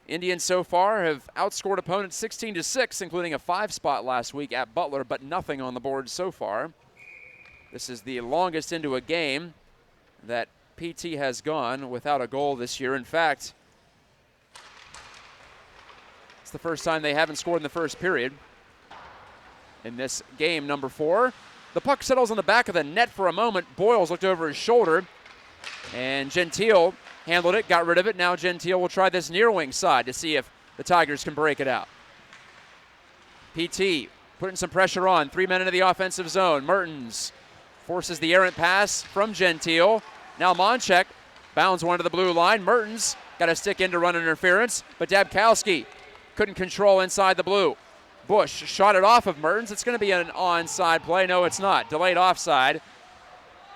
Indians so far have outscored opponents 16-6, including a 5-spot last week at Butler, but nothing on the board so far. This is the longest into a game that PT has gone without a goal this year. In fact, it's the first time they haven't scored in the first period. In this game, number 4, the puck settles on the back of the net for a moment. Boyles looked over his shoulder, and Gentile handled it, got rid of it. Now Gentile will try this near wing side to see if the Tigers can break it out. PT putting some pressure on. 3 men into the offensive zone. Mertens forces the errant pass from Gentile. Now Monchek bounds one to the blue line. Mertens got a stick in to run interference, but Dabkowski couldn't control inside the blue. Bush shot it off of Mertens. It's going to be an onside play. No, it's not. Delayed offside.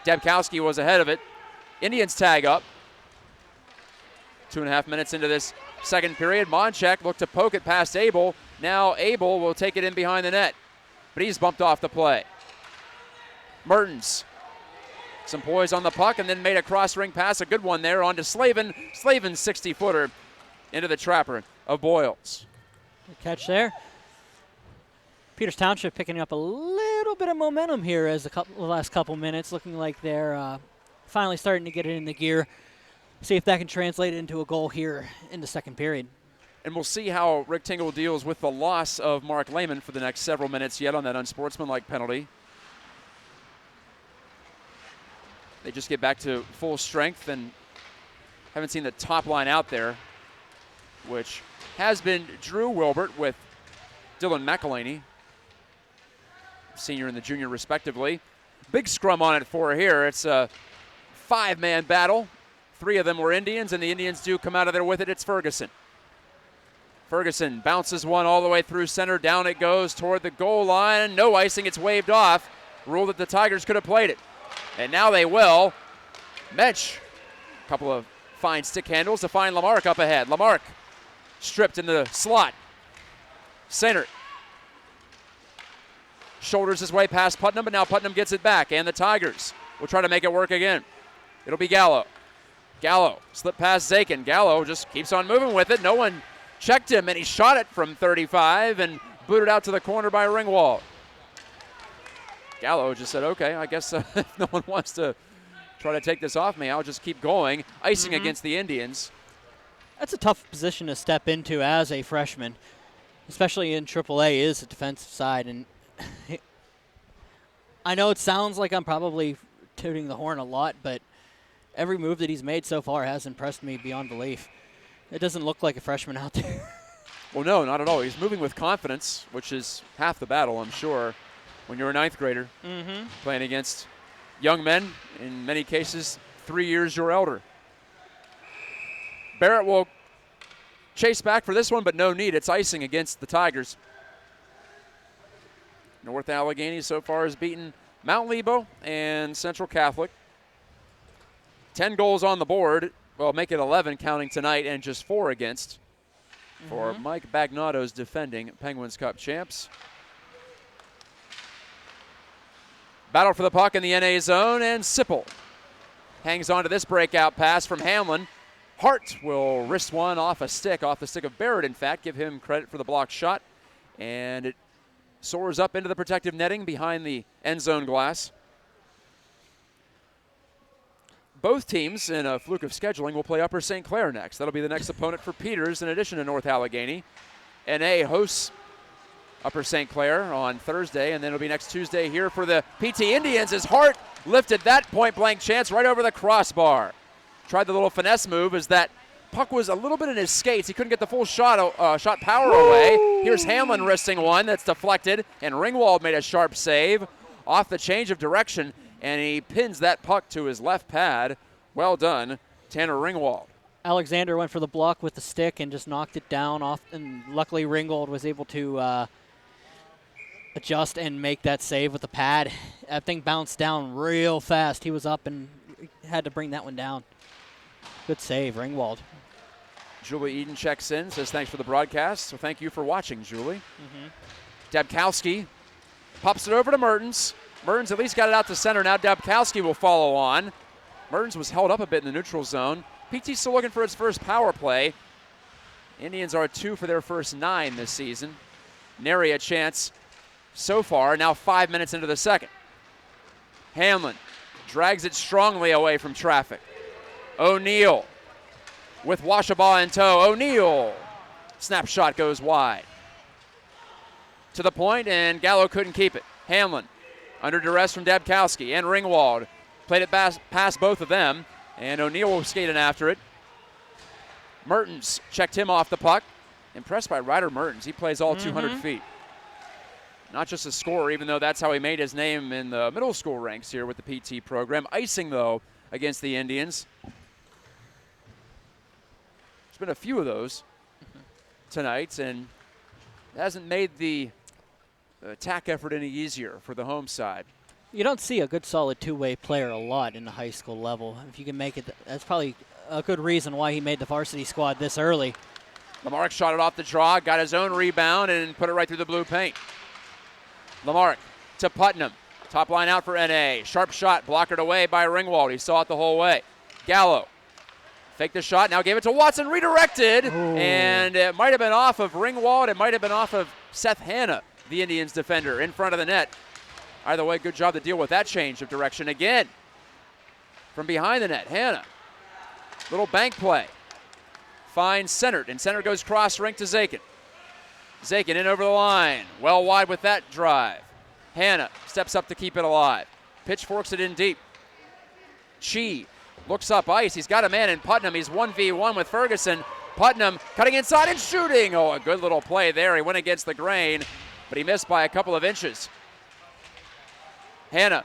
Debkowski was ahead of it. Indians tag up. 2.5 minutes into this second period. Monchek looked to poke it past Abel. Now Abel will take it in behind the net, but he's bumped off the play. Mertens, some poise on the puck, and then made a cross-ring pass. A good one there on to Slavin. Slavin's 60-footer into the trapper of Boyles. Good catch there. Peters Township picking up a little bit of momentum here as the last couple minutes, looking like they're finally starting to get it in the gear. See if that can translate into a goal here in the second period. And we'll see how Rick Tingle deals with the loss of Mark Lehman for the next several minutes yet on that unsportsmanlike penalty. They just get back to full strength and haven't seen the top line out there, which has been Drew Wilbert with Dylan McElhaney, senior and the junior respectively. Big scrum on it for here. It's a 5-man battle. 3 of them were Indians, and the Indians do come out of there with it. It's Ferguson. Ferguson bounces one all the way through center. Down it goes toward the goal line. No icing. It's waved off. Rule that the Tigers could have played it. And now they will. Mensch, a couple of fine stick handles to find Lamarck up ahead. Lamarck stripped in the slot. Center. Shoulders his way past Putnam, but now Putnam gets it back. And the Tigers will try to make it work again. It'll be Gallo. Gallo slipped past Zakin. Gallo just keeps on moving with it. No one checked him, and he shot it from 35 and booted out to the corner by Ringwald. Gallo just said, okay, I guess if no one wants to try to take this off me, I'll just keep going. Icing against the Indians. That's a tough position to step into as a freshman, especially in AAA, is the defensive side. And I know it sounds like I'm probably tooting the horn a lot, but every move that he's made so far has impressed me beyond belief. It doesn't look like a freshman out there. Well, no, not at all. He's moving with confidence, which is half the battle, I'm sure, when you're a 9th grader playing against young men, in many cases 3 years your elder. Barrett will chase back for this one, but no need. It's icing against the Tigers. North Allegheny so far has beaten Mount Lebo and Central Catholic. 10 goals on the board. Well, make it 11 counting tonight, and just 4 against for Mike Bagnato's defending Penguins Cup champs. Battle for the puck in the NA zone, and Sipple hangs on to this breakout pass from Hamlin. Hart will wrist one off the stick of Barrett, in fact. Give him credit for the blocked shot. And it soars up into the protective netting behind the end zone glass. Both teams, in a fluke of scheduling, will play Upper St. Clair next. That'll be the next opponent for Peters, in addition to North Allegheny. NA hosts Upper St. Clair on Thursday, and then it'll be next Tuesday here for the PT Indians as Hart lifted that point-blank chance right over the crossbar. Tried the little finesse move as that puck was a little bit in his skates. He couldn't get the full shot power away. Here's Hamlin wristing one that's deflected, and Ringwald made a sharp save off the change of direction, and he pins that puck to his left pad. Well done, Tanner Ringwald. Alexander went for the block with the stick and just knocked it down off, and luckily Ringwald was able to adjust and make that save with the pad. That thing bounced down real fast. He was up and had to bring that one down. Good save, Ringwald. Julie Eden checks in, says thanks for the broadcast. So thank you for watching, Julie. Debkowski pops it over to Mertens. Mertens at least got it out to center. Now Debkowski will follow on. Mertens was held up a bit in the neutral zone. PT's still looking for its first power play. Indians are 2 for their first 9 this season. Nary a chance so far. Now 5 minutes into the second. Hamlin drags it strongly away from traffic. O'Neal with Washabaugh in tow. O'Neal. Snapshot goes wide. To the point, and Gallo couldn't keep it. Hamlin under duress from Debkowski and Ringwald. Played it past both of them, and O'Neal was skating after it. Mertens checked him off the puck. Impressed by Ryder Mertens. He plays all 200 feet. Not just a scorer, even though that's how he made his name in the middle school ranks here with the PT program. Icing, though, against the Indians. There's been a few of those tonight, and hasn't made the attack effort any easier for the home side. You don't see a good solid two-way player a lot in the high school level. If you can make it, that's probably a good reason why he made the varsity squad this early. Lamarck shot it off the draw, got his own rebound, and put it right through the blue paint. Lamarck to Putnam. Top line out for NA. Sharp shot, blockered away by Ringwald. He saw it the whole way. Gallo faked the shot, now gave it to Watson, redirected, and it might have been off of Ringwald. It might have been off of Seth Hanna, the Indians defender, in front of the net. Either way, good job to deal with that change of direction again. From behind the net, Hanna. Little bank play. Finds centered, and center goes cross rink to Zakin. Zakin in over the line. Well wide with that drive. Hanna steps up to keep it alive. Pitchforks it in deep. Chi looks up ice. He's got a man in Putnam. He's 1v1 with Ferguson. Putnam cutting inside and shooting. Oh, a good little play there. He went against the grain, but he missed by a couple of inches. Hanna,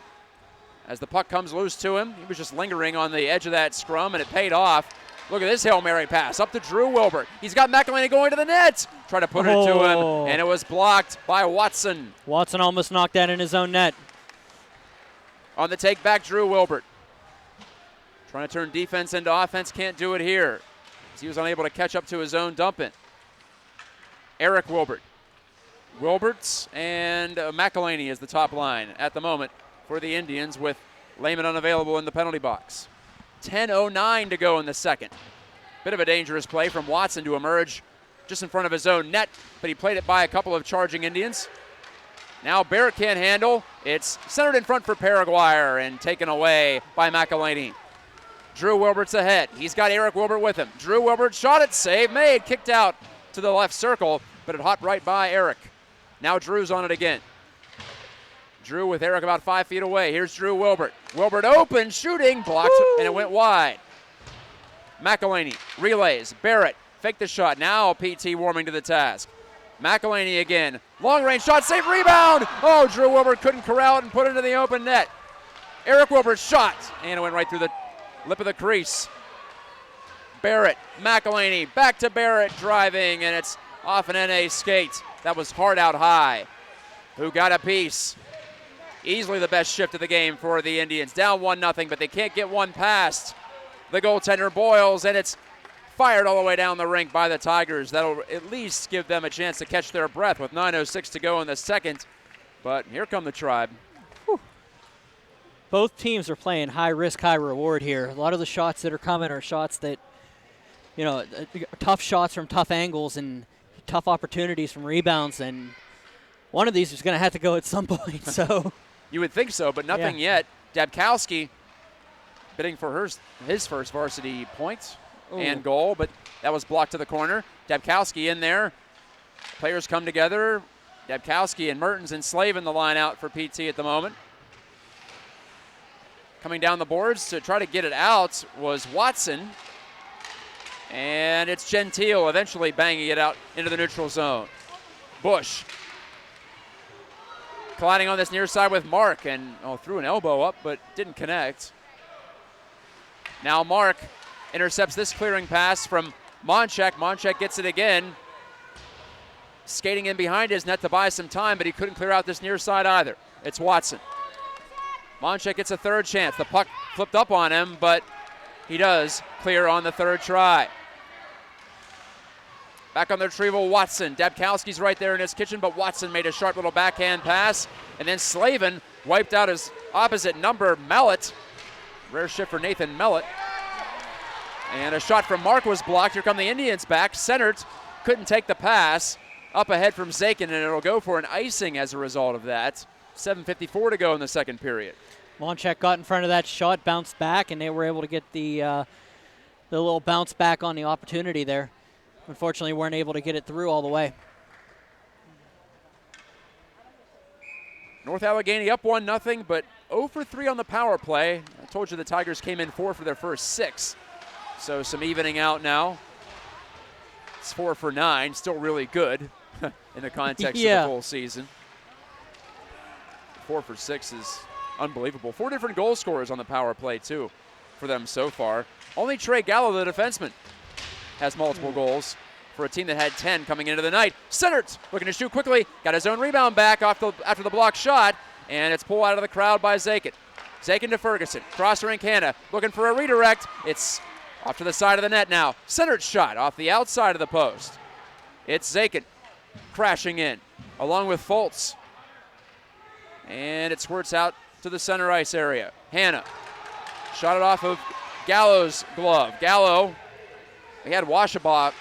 as the puck comes loose to him, he was just lingering on the edge of that scrum, and it paid off. Look at this Hail Mary pass up to Drew Wilbert. He's got McElhaney going to the net. Try to put it to him, and it was blocked by Watson. Watson almost knocked that in his own net. On the take back, Drew Wilbert. Trying to turn defense into offense, can't do it here. He was unable to catch up to his own dump in. Eric Wilbert. Wilberts and McElhaney is the top line at the moment for the Indians, with Lehman unavailable in the penalty box. 10:09 to go in the second. Bit of a dangerous play from Watson to emerge just in front of his own net, but he played it by a couple of charging Indians. Now Barrett can't handle. It's centered in front for Paraguayer and taken away by McElhaney. Drew Wilbert's ahead. He's got Eric Wilbert with him. Drew Wilbert shot it, save made, kicked out to the left circle, but it hopped right by Eric. Now Drew's on it again. Drew with Eric about 5 feet away. Here's Drew Wilbert. Wilbert open, shooting, blocked, and it went wide. McElhaney relays. Barrett faked the shot. Now PT warming to the task. McElhaney again. Long range shot, save, rebound. Oh, Drew Wilbert couldn't corral it and put it into the open net. Eric Wilbert's shot, and it went right through the lip of the crease. Barrett, McElhaney, back to Barrett driving, and it's off an NA skate. That was hard out high. Who got a piece? Easily the best shift of the game for the Indians. Down 1-0, but they can't get one past the goaltender Boyles, and it's fired all the way down the rink by the Tigers. That'll at least give them a chance to catch their breath with 9:06 to go in the second. But here come the Tribe. Both teams are playing high risk, high reward here. A lot of the shots that are coming are shots that, you know, tough shots from tough angles and tough opportunities from rebounds, and one of these is going to have to go at some point. So you would think so, but nothing yet. Dabkowski bidding for his first varsity point and goal, but that was blocked to the corner. Dabkowski in there. Players come together. Dabkowski and Mertens and Slavin the line out for PT at the moment. Coming down the boards to try to get it out was Watson. And it's Gentile eventually banging it out into the neutral zone. Bush colliding on this near side with Mark, and threw an elbow up but didn't connect. Now Mark intercepts this clearing pass from Monchek. Monchek gets it again. Skating in behind his net to buy some time, but he couldn't clear out this near side either. It's Watson. Monchek gets a third chance. The puck flipped up on him, but he does clear on the third try. Back on the retrieval, Watson. Dabkowski's right there in his kitchen, but Watson made a sharp little backhand pass. And then Slavin wiped out his opposite number, Mellett. Rare shift for Nathan Mellett. And a shot from Mark was blocked. Here come the Indians back. Centered, couldn't take the pass. Up ahead from Zakin, and it'll go for an icing as a result of that. 7:54 to go in the second period. Monchek got in front of that shot, bounced back, and they were able to get the little bounce back on the opportunity there. Unfortunately, weren't able to get it through all the way. North Allegheny up 1-0, but 0 for 3 on the power play. I told you the Tigers came in 4 for their first 6. So some evening out now. It's 4 for 9, still really good in the context of the full season. 4 for 6 is unbelievable. 4 different goal scorers on the power play, too, for them so far. Only Trey Gallo, the defenseman, has multiple goals for a team that had 10 coming into the night. Centered, looking to shoot quickly, got his own rebound back after the block shot, and it's pulled out of the crowd by Zakin. Zakin to Ferguson, cross rink Hanna, looking for a redirect. It's off to the side of the net now. Centered shot off the outside of the post. It's Zakin crashing in, along with Foltz. And it squirts out to the center ice area. Hanna shot it off of Gallo's glove. Gallo, he had Washabaugh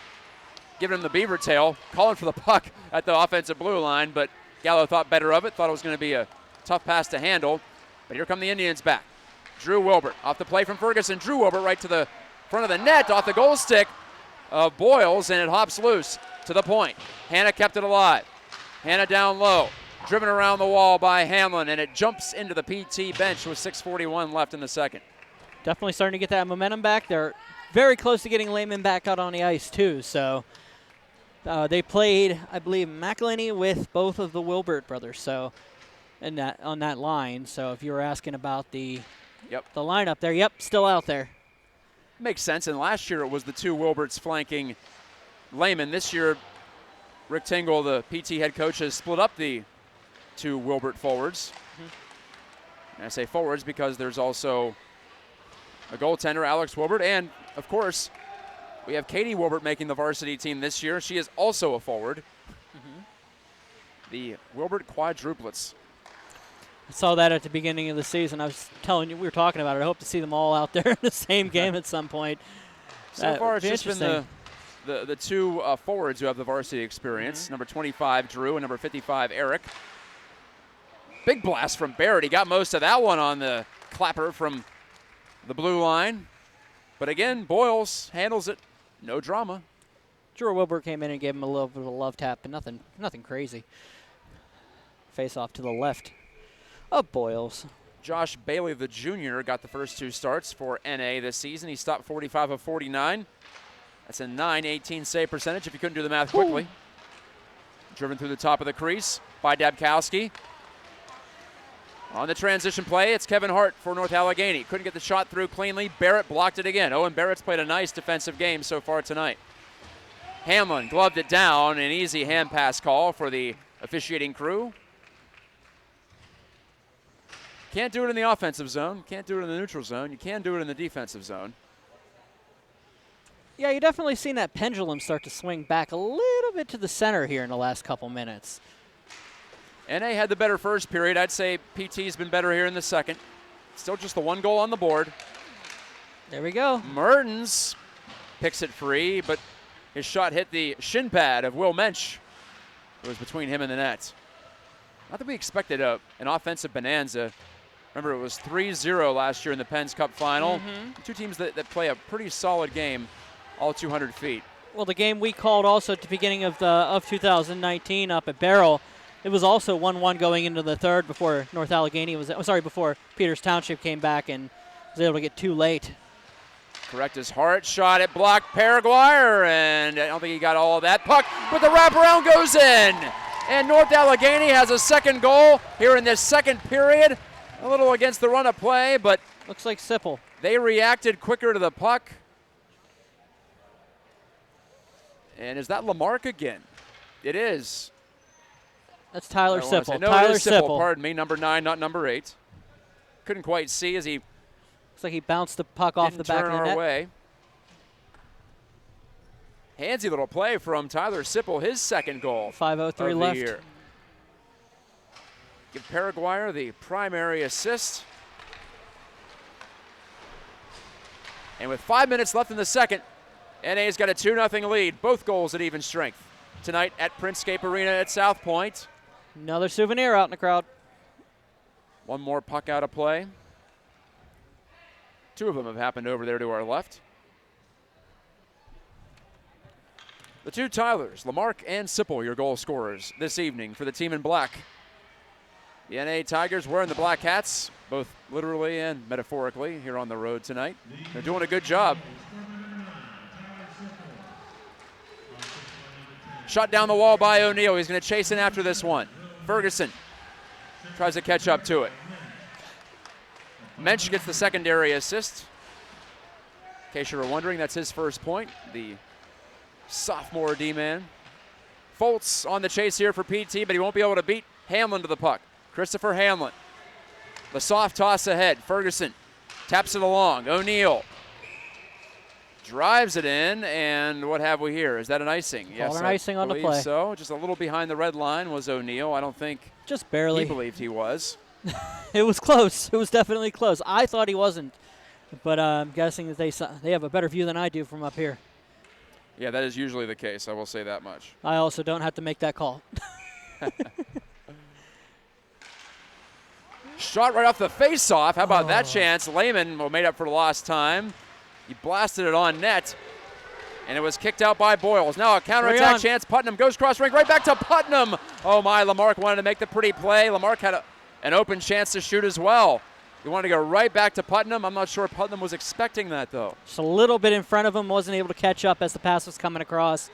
giving him the beaver tail, calling for the puck at the offensive blue line, but Gallo thought better of it, thought it was going to be a tough pass to handle. But here come the Indians back. Drew Wilbert off the play from Ferguson. Drew Wilbert right to the front of the net, off the goal stick of Boyles, and it hops loose to the point. Hanna kept it alive. Hanna down low, driven around the wall by Hamlin, and it jumps into the PT bench with 6:41 left in the second. Definitely starting to get that momentum back. They're very close to getting Lehman back out on the ice too. So they played, I believe, McElhenney with both of the Wilbert brothers. So on that line. So if you were asking about the lineup there, still out there. Makes sense. And last year it was the two Wilberts flanking Lehman. This year, Rick Tingle, the PT head coach, has split up the two Wilbert forwards. And I say forwards because there's also a goaltender, Alex Wilbert, and of course, we have Katie Wilbert making the varsity team this year. She is also a forward. The Wilbert quadruplets. I saw that at the beginning of the season. I was telling you, we were talking about it. I hope to see them all out there in the same game at some point. So far, it's just been the two forwards who have the varsity experience. Number 25, Drew, and number 55, Eric. Big blast from Barrett. He got most of that one on the clapper from the blue line. But again, Boyles handles it. No drama. Drew Wilbert came in and gave him a little bit of a love tap, but nothing crazy. Face off to the left of Boyles. Josh Bailey, the junior, got the first two starts for NA this season. He stopped 45 of 49. That's a .918 save percentage if you couldn't do the math quickly. Driven through the top of the crease by Dabkowski. On the transition play, it's Kevin Hart for North Allegheny. Couldn't get the shot through cleanly. Barrett blocked it again. Owen Barrett's played a nice defensive game so far tonight. Hamlin gloved it down. An easy hand pass call for the officiating crew. Can't do it in the offensive zone. Can't do it in the neutral zone. You can do it in the defensive zone. Yeah, you definitely seen that pendulum start to swing back a little bit to the center here in the last couple minutes. NA had the better first period. I'd say PT's been better here in the second. Still just the one goal on the board. There we go. Mertens picks it free, but his shot hit the shin pad of Will Mensch. It was between him and the net. Not that we expected an offensive bonanza. Remember, it was 3-0 last year in the Penn's Cup final. Two teams that play a pretty solid game, all 200 feet. Well, the game we called also at the beginning of 2019 up at Barrel, it was also 1-1 going into the third before before Peters Township came back and was able to get too late. Correct his Hart shot. It blocked Paraguayer, and I don't think he got all of that. Puck, but the wraparound goes in. And North Allegheny has a second goal here in this second period. A little against the run of play, but looks like Sipple. They reacted quicker to the puck. And is that Lamarck again? It is. That's Tyler Sipple. No, Tyler it is Sipple. Pardon me, number 9, not number 8. Couldn't quite see as he looks like he bounced the puck off the back of the net. Way. Handsy little play from Tyler Sipple, his second goal. 5:03 left. The year. Give Paraguayer the primary assist. And with 5 minutes left in the second, NA's got a 2-0 lead. Both goals at even strength. Tonight at Printscape Arena at South Point. Another souvenir out in the crowd. One more puck out of play. Two of them have happened over there to our left. The two Tylers, Lamarck and Sipple, your goal scorers this evening for the team in black. The NA Tigers wearing the black hats, both literally and metaphorically, here on the road tonight. They're doing a good job. Shot down the wall by O'Neill. He's going to chase in after this one. Ferguson tries to catch up to it. Mensch gets the secondary assist. In case you were wondering, that's his first point. The sophomore D-man. Foltz on the chase here for PT, but he won't be able to beat Hamlin to the puck. Christopher Hamlin. The soft toss ahead. Ferguson taps it along. O'Neill drives it in, and what have we here? Is that an icing? Yes, an icing on the play. So, just a little behind the red line was O'Neill. I don't think just barely. He believed he was. It was close. It was definitely close. I thought he wasn't, but I'm guessing that they have a better view than I do from up here. Yeah, that is usually the case. I will say that much. I also don't have to make that call. Shot right off the face-off. How about that chance? Lehman made up for lost time. He blasted it on net, and it was kicked out by Boyles. Now a counterattack chance. Putnam goes cross-ring right back to Putnam. Oh, my. Lamarck wanted to make the pretty play. Lamarck had an open chance to shoot as well. He wanted to go right back to Putnam. I'm not sure Putnam was expecting that, though. Just a little bit in front of him. Wasn't able to catch up as the pass was coming across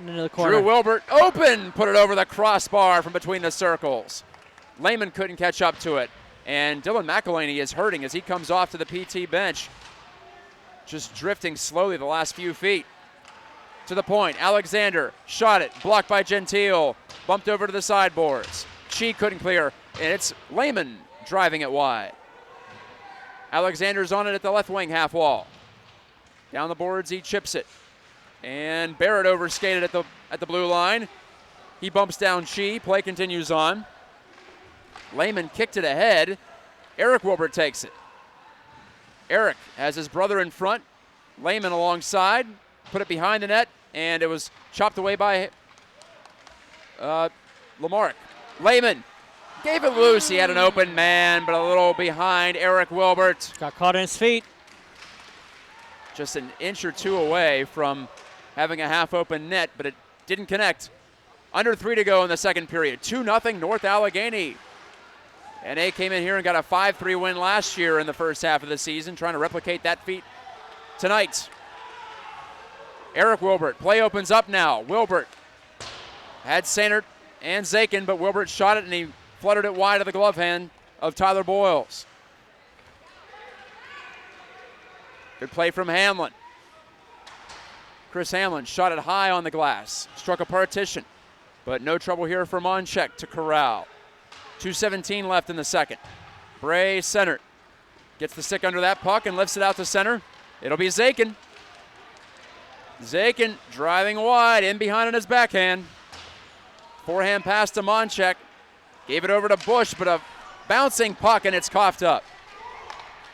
into the corner. Drew Wilbert open. Put it over the crossbar from between the circles. Lehman couldn't catch up to it. And Dylan McElhaney is hurting as he comes off to the PT bench. Just drifting slowly the last few feet. To the point, Alexander shot it, blocked by Gentile, bumped over to the sideboards. Chi couldn't clear, and it's Lehman driving it wide. Alexander's on it at the left wing half wall. Down the boards, he chips it. And Barrett overskated at the blue line. He bumps down Chi, play continues on. Lehman kicked it ahead. Eric Wilbert takes it. Eric has his brother in front. Lehman alongside. Put it behind the net, and it was chopped away by Lamarck. Lehman gave it loose. He had an open man, but a little behind Eric Wilbert. Got caught on his feet. Just an inch or two away from having a half-open net, but it didn't connect. Under 3 to go in the second period. 2-0 North Allegheny. And they came in here and got a 5-3 win last year in the first half of the season, trying to replicate that feat tonight. Eric Wilbert, play opens up now. Wilbert had Sainert and Zakin, but Wilbert shot it and he fluttered it wide of the glove hand of Tyler Boyles. Good play from Hamlin. Chris Hamlin shot it high on the glass, struck a partition, but no trouble here for Monchek to corral. 2:17 left in the second. Bray center. Gets the stick under that puck and lifts it out to center. It'll be Zakin. Zakin driving wide, in behind on his backhand. Forehand pass to Monchek. Gave it over to Bush, but a bouncing puck and it's coughed up.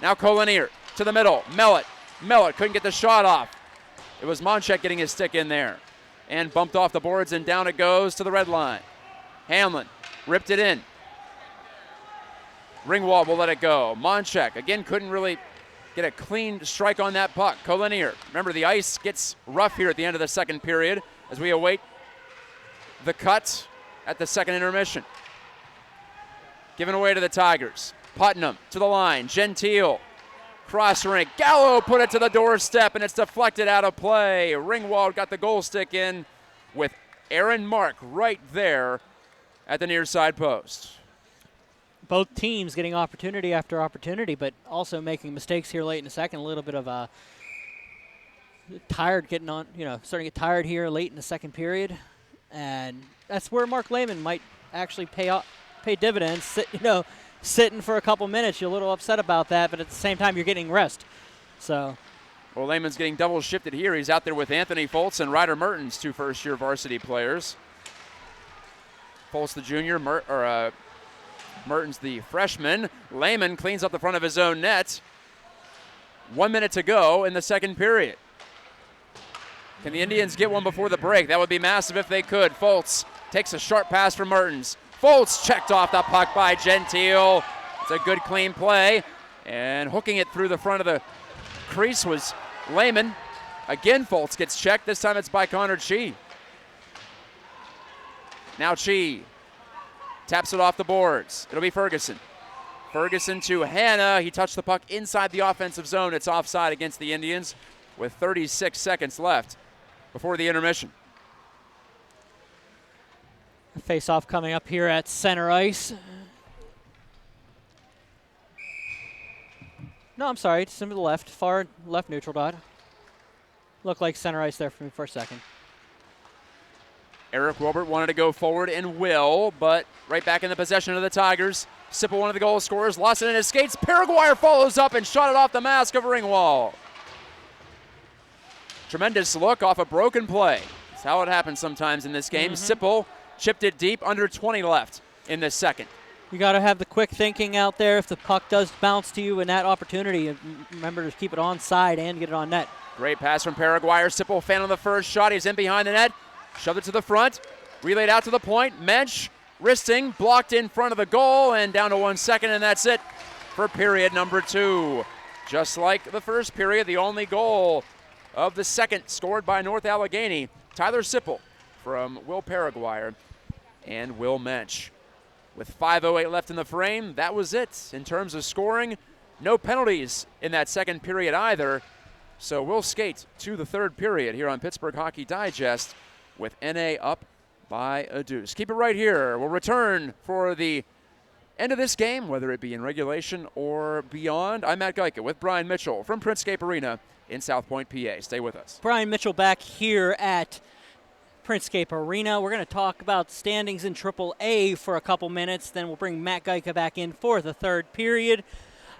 Now Colinier to the middle. Mellett couldn't get the shot off. It was Monchek getting his stick in there. And bumped off the boards and down it goes to the red line. Hamlin ripped it in. Ringwald will let it go. Monchek, again, couldn't really get a clean strike on that puck. Colinier. Remember, the ice gets rough here at the end of the second period as we await the cut at the second intermission. Given away to the Tigers. Putnam to the line. Gentile. Cross rink. Gallo put it to the doorstep, and it's deflected out of play. Ringwald got the goal stick in with Aaron Mark right there at the near side post. Both teams getting opportunity after opportunity, but also making mistakes here late in the second. A little bit of a starting to get tired here late in the second period. And that's where Mark Lehman might actually pay dividends. Sitting for a couple minutes, you're a little upset about that, but at the same time, you're getting rest. So, well, Lehman's getting double shifted here. He's out there with Anthony Foltz and Ryder Mertens, 2 first-year varsity players. Foltz the junior, Mertens the freshman. Lehman cleans up the front of his own net. 1 minute to go in the second period. Can the Indians get one before the break? That would be massive if they could. Foltz takes a sharp pass from Mertens. Foltz checked off the puck by Gentile. It's a good, clean play. And hooking it through the front of the crease was Lehman. Again, Foltz gets checked. This time it's by Connor Chi. Now Chi taps it off the boards. It'll be Ferguson. Ferguson to Hanna. He touched the puck inside the offensive zone. It's offside against the Indians with 36 seconds left before the intermission. Face-off coming up here at center ice. No, I'm sorry. It's to the left. Far left neutral dot. looked like center ice there for me for a second. Eric Wilbert wanted to go forward and will, but right back in the possession of the Tigers. Sipple, one of the goal scorers, lost it in his skates. Paraguayer follows up and shot it off the mask of Ringwall. Tremendous look off a broken play. That's how it happens sometimes in this game. Sipple chipped it deep, under 20 left in the second. You got to have the quick thinking out there if the puck does bounce to you in that opportunity. And remember to keep it on side and get it on net. Great pass from Paraguayer. Sipple fan on the first shot. He's in behind the net. Shoved it to the front. Relayed out to the point. Mensch, wristing, blocked in front of the goal, and down to 1 second, and that's it for period number 2. Just like the first period, the only goal of the second scored by North Allegheny. Tyler Sipple from Will Paraguayer and Will Mensch. With 5:08 left in the frame, that was it in terms of scoring. No penalties in that second period either. So we'll skate to the third period here on Pittsburgh Hockey Digest with NA up by a deuce. Keep it right here. We'll return for the end of this game, whether it be in regulation or beyond. I'm Matt Geika with Brian Mitchell from Princescape Arena in South Point, PA. Stay with us. Brian Mitchell back here at Princescape Arena. We're going to talk about standings in AAA for a couple minutes. Then we'll bring Matt Geika back in for the third period.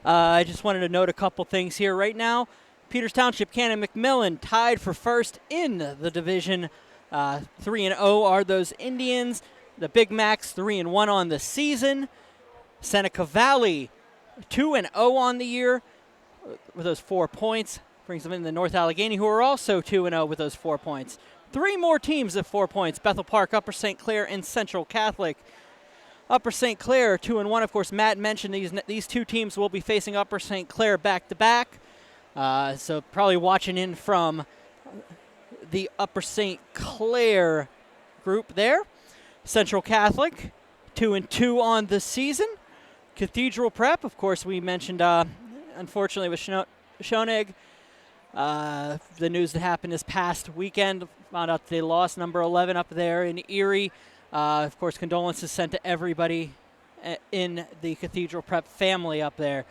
I just wanted to note a couple things here right now. Peters Township, Cannon McMillan tied for first in the division. 3-0 are those Indians. The Big Macs 3-1 on the season. Seneca Valley 2-0 on the year with those 4 points. Brings them in the North Allegheny, who are also 2-0 with those 4 points. 3 more teams at 4 points: Bethel Park, Upper St. Clair, and Central Catholic. Upper St. Clair 2-1. Of course, Matt mentioned these 2 teams will be facing Upper St. Clair back-to-back. So probably watching in from the Upper St. Clair group there. Central Catholic 2-2 on the season. Cathedral Prep, of course, we mentioned, unfortunately, with Schoenig. The news that happened this past weekend, found out they lost number 11 up there in Erie. Of course, condolences sent to everybody in the Cathedral Prep family up there.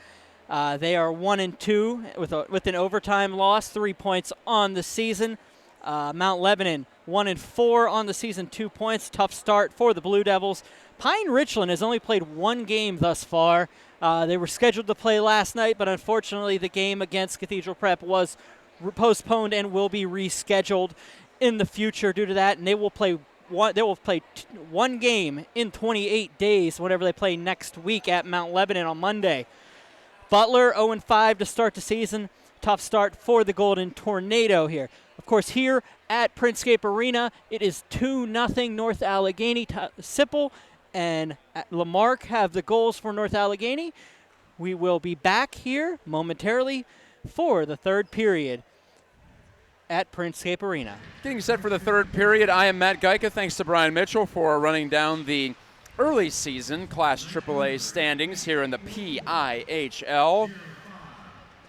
They are 1-2 with an overtime loss, 3 points on the season. Mount Lebanon 1-4 on the season, 2 points. Tough start for the Blue Devils. Pine Richland has only played 1 game thus far. They were scheduled to play last night, but unfortunately the game against Cathedral Prep was postponed and will be rescheduled in the future due to that. And they will play one game in 28 days whenever they play next week at Mount Lebanon on Monday. Butler 0-5 to start the season. Tough start for the Golden Tornado here. Of course, here at Princescape Arena, it is 2-0 North Allegheny. Sipple and Lamarck have the goals for North Allegheny. We will be back here momentarily for the third period at Princescape Arena. Getting set for the third period, I am Matt Geika. Thanks to Brian Mitchell for running down the early season Class AAA standings here in the PIHL.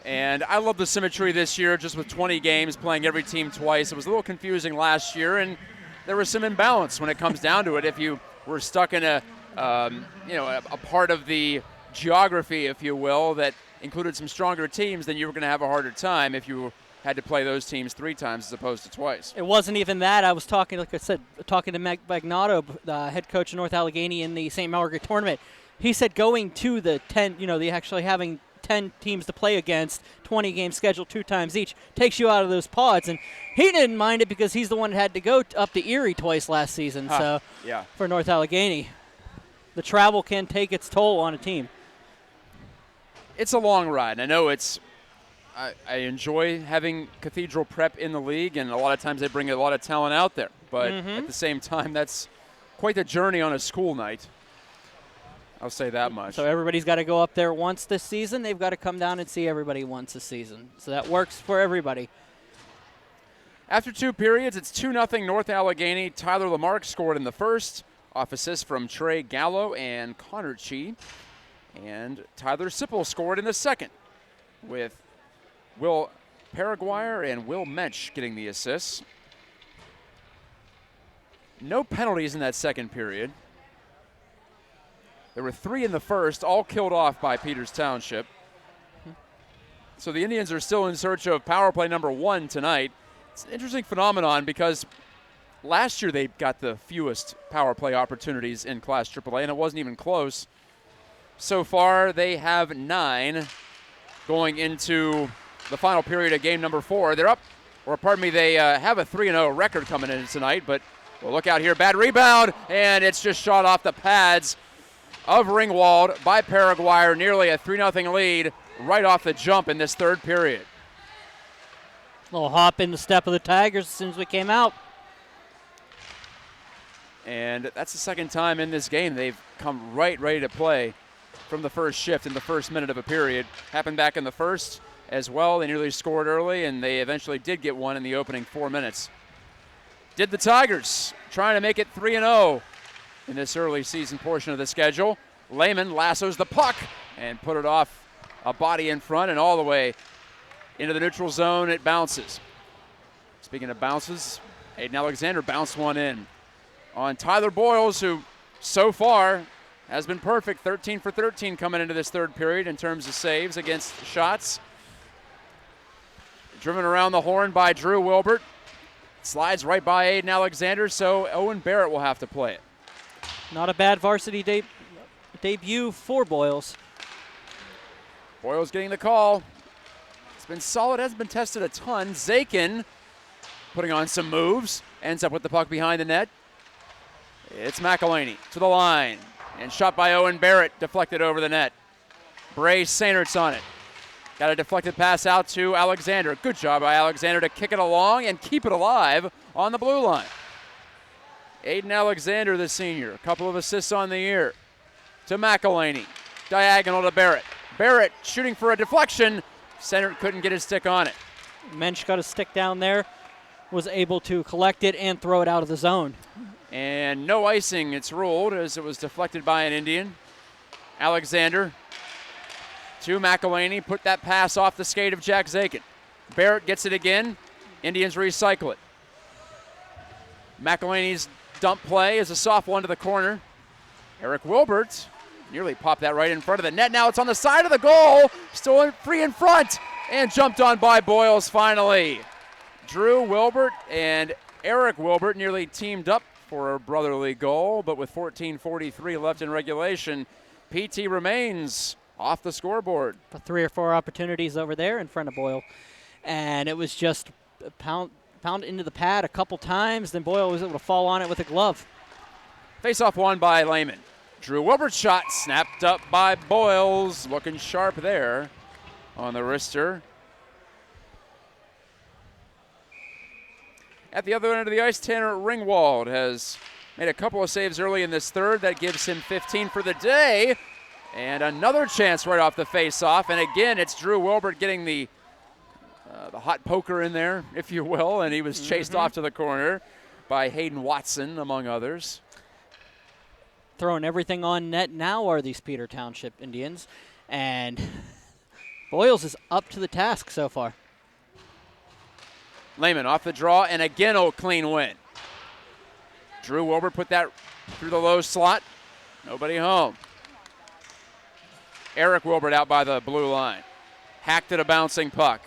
And I love the symmetry this year, just with 20 games, playing every team twice. It was a little confusing last year, and there was some imbalance when it comes down to it. If you were stuck in a part of the geography, if you will, that included some stronger teams, then you were going to have a harder time if you had to play those teams 3 times as opposed to twice. It wasn't even that. I was talking, like I said, to Meg Bagnato, the head coach of North Allegheny in the St. Margaret tournament. He said going to the 10, they actually having 10 teams to play against, 20 games scheduled 2 times each, takes you out of those pods. And he didn't mind it because he's the one that had to go up to Erie twice last season. For North Allegheny, the travel can take its toll on a team. It's a long ride. I know I enjoy having Cathedral Prep in the league, and a lot of times they bring a lot of talent out there. But at the same time, that's quite the journey on a school night. I'll say that much. So everybody's got to go up there once this season. They've got to come down and see everybody once this season. So that works for everybody. After 2 periods, it's 2-0 North Allegheny. Tyler Lamarck scored in the first, off assist from Trey Gallo and Connor Chi. And Tyler Sipple scored in the second, with Will Paraguayer and Will Mensch getting the assists. No penalties in that second period. There were 3 in the first, all killed off by Peters Township. So the Indians are still in search of power play number 1 tonight. It's an interesting phenomenon because last year they got the fewest power play opportunities in Class AAA, and it wasn't even close. So far, they have 9 going into the final period of game number 4. They're up, or pardon me, they have a 3-0 record coming in tonight, but well, look out here, bad rebound, and it's just shot off the pads of Ringwald by Paraguayer, nearly a 3-0 lead right off the jump in this third period. Little hop in the step of the Tigers as soon as we came out. And that's the second time in this game they've come right ready to play from the first shift in the first minute of a period. Happened back in the first as well. They nearly scored early, and they eventually did get one in the opening 4 minutes. Did the Tigers, trying to make it 3-0 in this early season portion of the schedule. Lehman lassos the puck and put it off a body in front and all the way into the neutral zone. It bounces. Speaking of bounces, Aiden Alexander bounced one in on Tyler Boyles, who so far has been perfect. 13 for 13 coming into this third period in terms of saves against shots. Driven around the horn by Drew Wilbert. Slides right by Aiden Alexander, so Owen Barrett will have to play it. Not a bad varsity debut for Boyles. Boyles getting the call. It's been solid, hasn't been tested a ton. Zakin putting on some moves, ends up with the puck behind the net. It's McElhaney to the line, and shot by Owen Barrett, deflected over the net. Bray Seinert's on it. Got a deflected pass out to Alexander. Good job by Alexander to kick it along and keep it alive on the blue line. Aiden Alexander, the senior, a couple of assists on the year. To McElhaney, diagonal to Barrett. Barrett shooting for a deflection. Seynert couldn't get his stick on it. Mensch got a stick down there, was able to collect it and throw it out of the zone. And no icing, it's ruled, as it was deflected by an Indian. Alexander to McElhaney, put that pass off the skate of Jack Zakin. Barrett gets it again. Indians recycle it. McElhaney's dump play is a soft one to the corner. Eric Wilbert nearly popped that right in front of the net. Now it's on the side of the goal. Still free in front and jumped on by Boyles finally. Drew Wilbert and Eric Wilbert nearly teamed up for a brotherly goal, but with 14:43 left in regulation, PT remains off the scoreboard. 3 or 4 opportunities over there in front of Boyle. And it was just pound into the pad a couple times, then Boyle was able to fall on it with a glove. Face-off won by Lehman. Drew Wilbert's shot snapped up by Boyles, looking sharp there on the wrister. At the other end of the ice, Tanner Ringwald has made a couple of saves early in this third. That gives him 15 for the day. And another chance right off the face-off. And again, it's Drew Wilbert getting the hot poker in there, if you will. And he was chased off to the corner by Hayden Watson, among others. Throwing everything on net now are these Peter Township Indians. And Boyles is up to the task so far. Lehman off the draw, and again a clean win. Drew Wilbert put that through the low slot. Nobody home. Eric Wilbert out by the blue line. Hacked at a bouncing puck.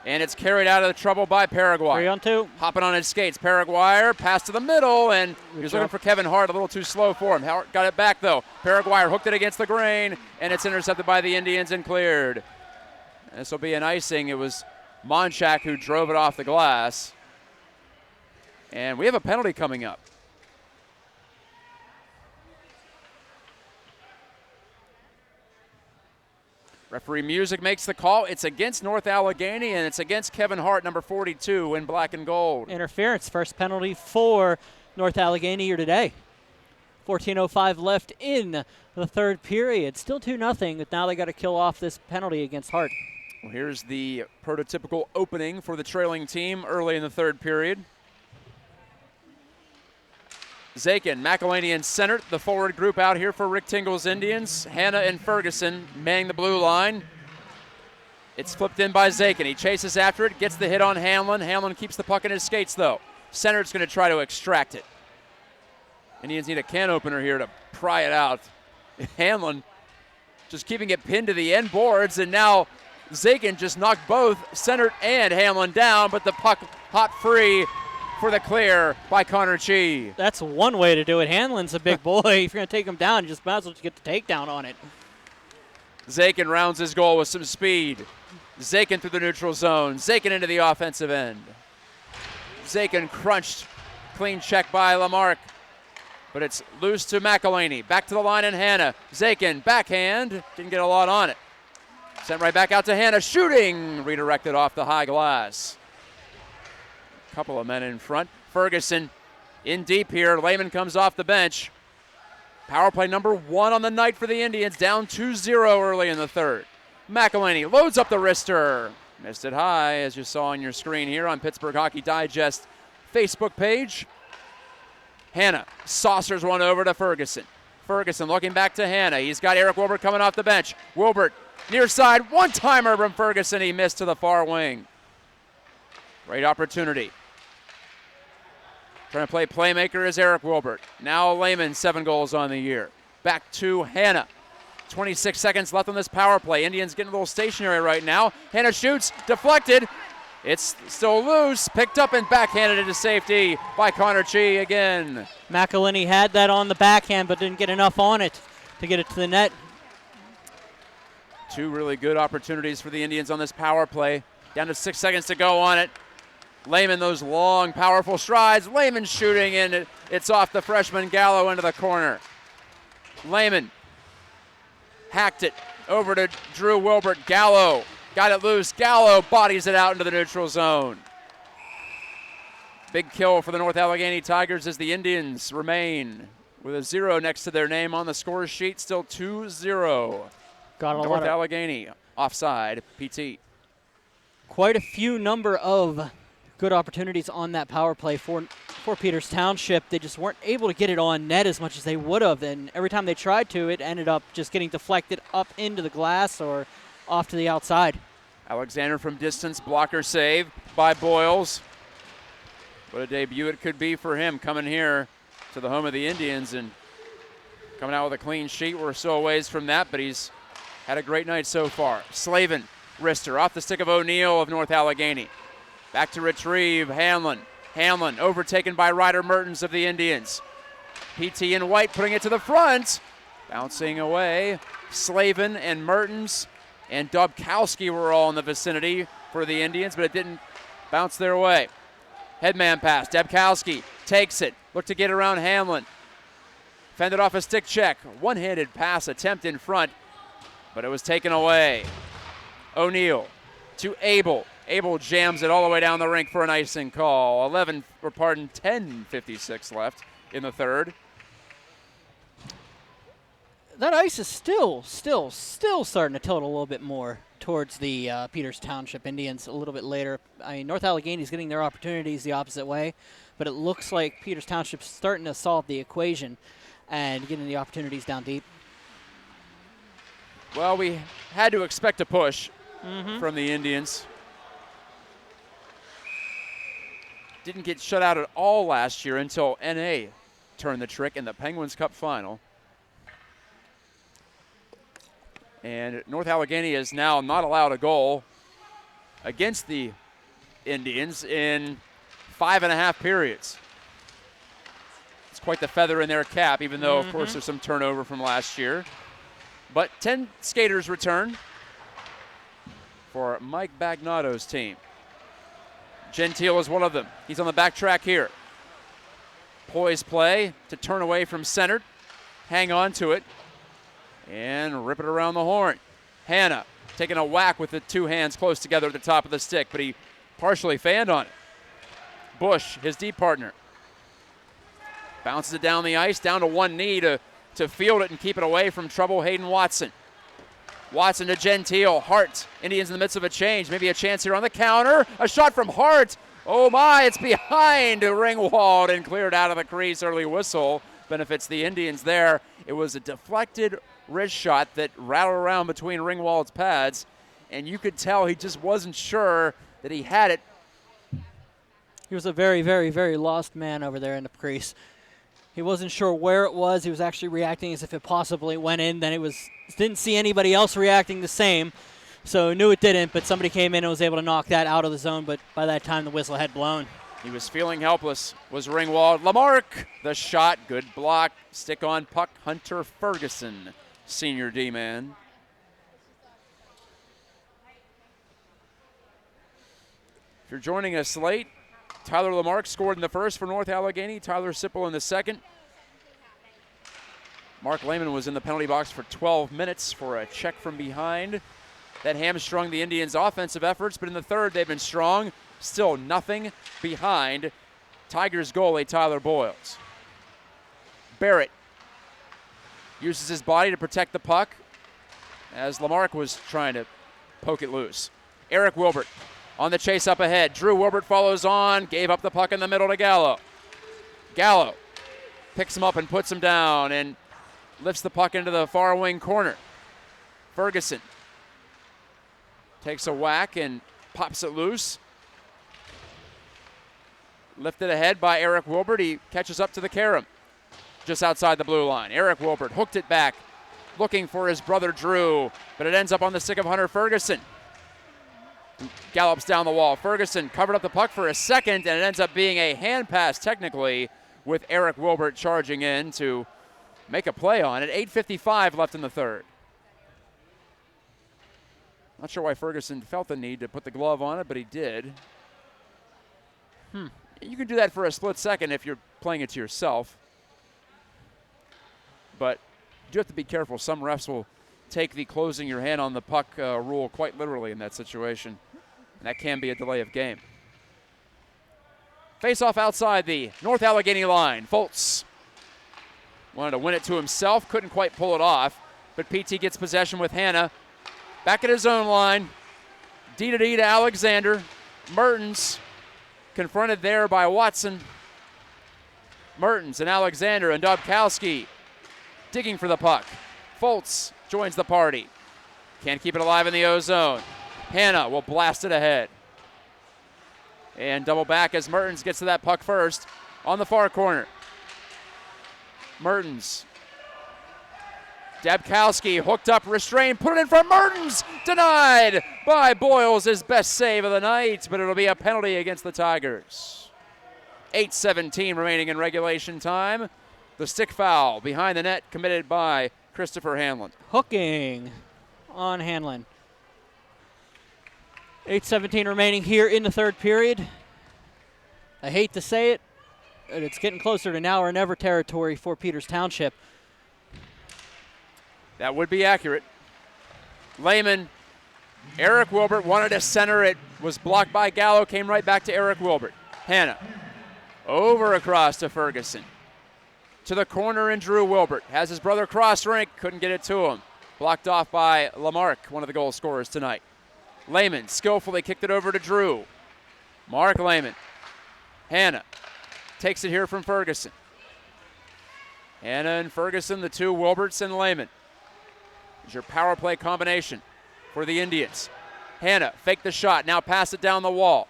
And it's carried out of the trouble by Paraguay. 3-on-2. Hopping on his skates. Paraguay pass to the middle, and he was looking for Kevin Hart, a little too slow for him. Hart got it back, though. Paraguay hooked it against the grain, and it's intercepted by the Indians and cleared. This will be an icing. It was Monchak who drove it off the glass. And we have a penalty coming up. Referee Music makes the call. It's against North Allegheny, and it's against Kevin Hart, number 42, in black and gold. Interference, first penalty for North Allegheny here today. 14:05 left in the third period. Still 2-0, but now they got to kill off this penalty against Hart. Well, here's the prototypical opening for the trailing team early in the third period. Zakin, McElhaney, and Seynert, the forward group out here for Rick Tingle's Indians. Hanna and Ferguson manning the blue line. It's flipped in by Zakin. He chases after it, gets the hit on Hanlon. Hanlon keeps the puck in his skates, though. Seynert's going to try to extract it. Indians need a can opener here to pry it out. Hanlon just keeping it pinned to the end boards, and now Zakin just knocked both Centert and Hamlin down, but the puck hot free for the clear by Connor Chi. That's one way to do it. Hanlon's a big boy. If you're going to take him down, you just might as well just get the takedown on it. Zakin rounds his goal with some speed. Zakin through the neutral zone. Zakin into the offensive end. Zakin crunched. Clean check by Lamarck. But it's loose to McElhaney. Back to the line and Hannah. Zakin, backhand. Didn't get a lot on it. Sent right back out to Hannah. Shooting. Redirected off the high glass. Couple of men in front. Ferguson in deep here. Lehman comes off the bench. Power play number 1 on the night for the Indians. Down 2-0 early in the third. McElhaney loads up the wrister. Missed it high, as you saw on your screen here on Pittsburgh Hockey Digest Facebook page. Hannah saucers one over to Ferguson. Ferguson looking back to Hannah. He's got Eric Wilbert coming off the bench. Wilbert near side. One-timer from Ferguson. He missed to the far wing. Great opportunity. Trying to play playmaker is Eric Wilbert. Now Lehman, 7 goals on the year. Back to Hannah. 26 seconds left on this power play. Indians getting a little stationary right now. Hannah shoots, deflected. It's still loose, picked up and backhanded into safety by Connor Chi again. McElhaney had that on the backhand, but didn't get enough on it to get it to the net. 2 really good opportunities for the Indians on this power play. Down to 6 seconds to go on it. Lehman, those long, powerful strides. Lehman shooting, and it's off the freshman Gallo into the corner. Lehman hacked it over to Drew Wilbert. Gallo got it loose. Gallo bodies it out into the neutral zone. Big kill for the North Allegheny Tigers as the Indians remain with a 0 next to their name on the score sheet. Still 2-0. Got a North lot of Allegheny offside, PT. quite a few number of good opportunities on that power play for Peters Township. They just weren't able to get it on net as much as they would have, and every time they tried to, it ended up just getting deflected up into the glass or off to the outside. Alexander from distance, blocker save by Boyles. What a debut it could be for him coming here to the home of the Indians and coming out with a clean sheet. We're so a ways from that, but he's had a great night so far. Slavin, wrister, off the stick of O'Neill of North Allegheny. Back to retrieve Hamlin. Hamlin overtaken by Ryder Mertens of the Indians. PT and White putting it to the front. Bouncing away. Slavin and Mertens and Dubkowski were all in the vicinity for the Indians, but it didn't bounce their way. Headman pass. Dubkowski takes it. Looked to get around Hamlin. Fended off a stick check. One-handed pass attempt in front, but it was taken away. O'Neill to Abel. Abel jams it all the way down the rink for an icing call. 10:56 left in the third. That ice is still starting to tilt a little bit more towards the Peters Township Indians a little bit later. I mean, North Allegheny is getting their opportunities the opposite way, but it looks like Peters Township's starting to solve the equation and getting the opportunities down deep. Well, we had to expect a push from the Indians. Didn't get shut out at all last year until NA turned the trick in the Penguins Cup final. And North Allegheny is now not allowed a goal against the Indians in 5.5 periods. It's quite the feather in their cap, even though, of course, there's some turnover from last year. But 10 skaters return for Mike Bagnato's team. Gentile is one of them. He's on the back track here. Poised play to turn away from center. Hang on to it. And rip it around the horn. Hannah taking a whack with the two hands close together at the top of the stick, but he partially fanned on it. Bush, his D partner, bounces it down the ice, down to one knee to field it and keep it away from trouble. Hayden Watson. Watson to Gentile. Hart. Indians in the midst of a change. Maybe a chance here on the counter. A shot from Hart. Oh my, it's behind Ringwald and cleared out of the crease. Early whistle benefits the Indians there. It was a deflected wrist shot that rattled around between Ringwald's pads, and you could tell he just wasn't sure that he had it. He was a very, very, very lost man over there in the crease. He wasn't sure where it was. He was actually reacting as if it possibly went in. Then didn't see anybody else reacting the same. So knew it didn't, but somebody came in and was able to knock that out of the zone, but by that time the whistle had blown. He was feeling helpless, was Ringwald. Lamarck, the shot, good block. Stick on puck, Hunter Ferguson, senior D-man. If you're joining us late, Tyler Lamarck scored in the first for North Allegheny, Tyler Sipple in the second. Mark Lehman was in the penalty box for 12 minutes for a check from behind. That hamstrung the Indians' offensive efforts, but in the third they've been strong. Still nothing behind Tigers goalie Tyler Boyles. Barrett uses his body to protect the puck as Lamarck was trying to poke it loose. Eric Wilbert on the chase up ahead. Drew Wilbert follows on, gave up the puck in the middle to Gallo. Gallo picks him up and puts him down and lifts the puck into the far wing corner. Ferguson takes a whack and pops it loose. Lifted ahead by Eric Wilbert. He catches up to the carom just outside the blue line. Eric Wilbert hooked it back, looking for his brother Drew, but it ends up on the stick of Hunter Ferguson. Gallops down the wall. Ferguson covered up the puck for a second, and it ends up being a hand pass technically with Eric Wilbert charging in to make a play on it. 8:55 left in the third. Not sure why Ferguson felt the need to put the glove on it, but he did. You can do that for a split second if you're playing it to yourself. But you do have to be careful. Some refs will take the closing your hand on the puck rule quite literally in that situation. And that can be a delay of game. Face-off outside the North Allegheny line. Foltz wanted to win it to himself. Couldn't quite pull it off. But PT gets possession with Hanna. Back at his own line. D to Alexander. Mertens confronted there by Watson. Mertens and Alexander and Dobkowski digging for the puck. Foltz joins the party. Can't keep it alive in the O-zone. Hanna will blast it ahead. And double back as Mertens gets to that puck first on the far corner. Mertens. Dabkowski hooked up, restrained, put it in for Mertens. Denied by Boyles, his best save of the night, but it'll be a penalty against the Tigers. 8:17 remaining in regulation time. The stick foul behind the net committed by Christopher Hanlon. Hooking on Hanlon. 8:17 remaining here in the third period. I hate to say it, but it's getting closer to now or never territory for Peters Township. That would be accurate. Lehman, Eric Wilbert wanted to center. It was blocked by Gallo, came right back to Eric Wilbert. Hanna over across to Ferguson. To the corner and Drew Wilbert. Has his brother cross-rink, couldn't get it to him. Blocked off by Lamarck, one of the goal scorers tonight. Lehman skillfully kicked it over to Drew. Mark Lehman. Hanna takes it here from Ferguson. Hanna and Ferguson, the two Wilberts and Lehman. Is your power play combination for the Indians. Hanna faked the shot, now pass it down the wall.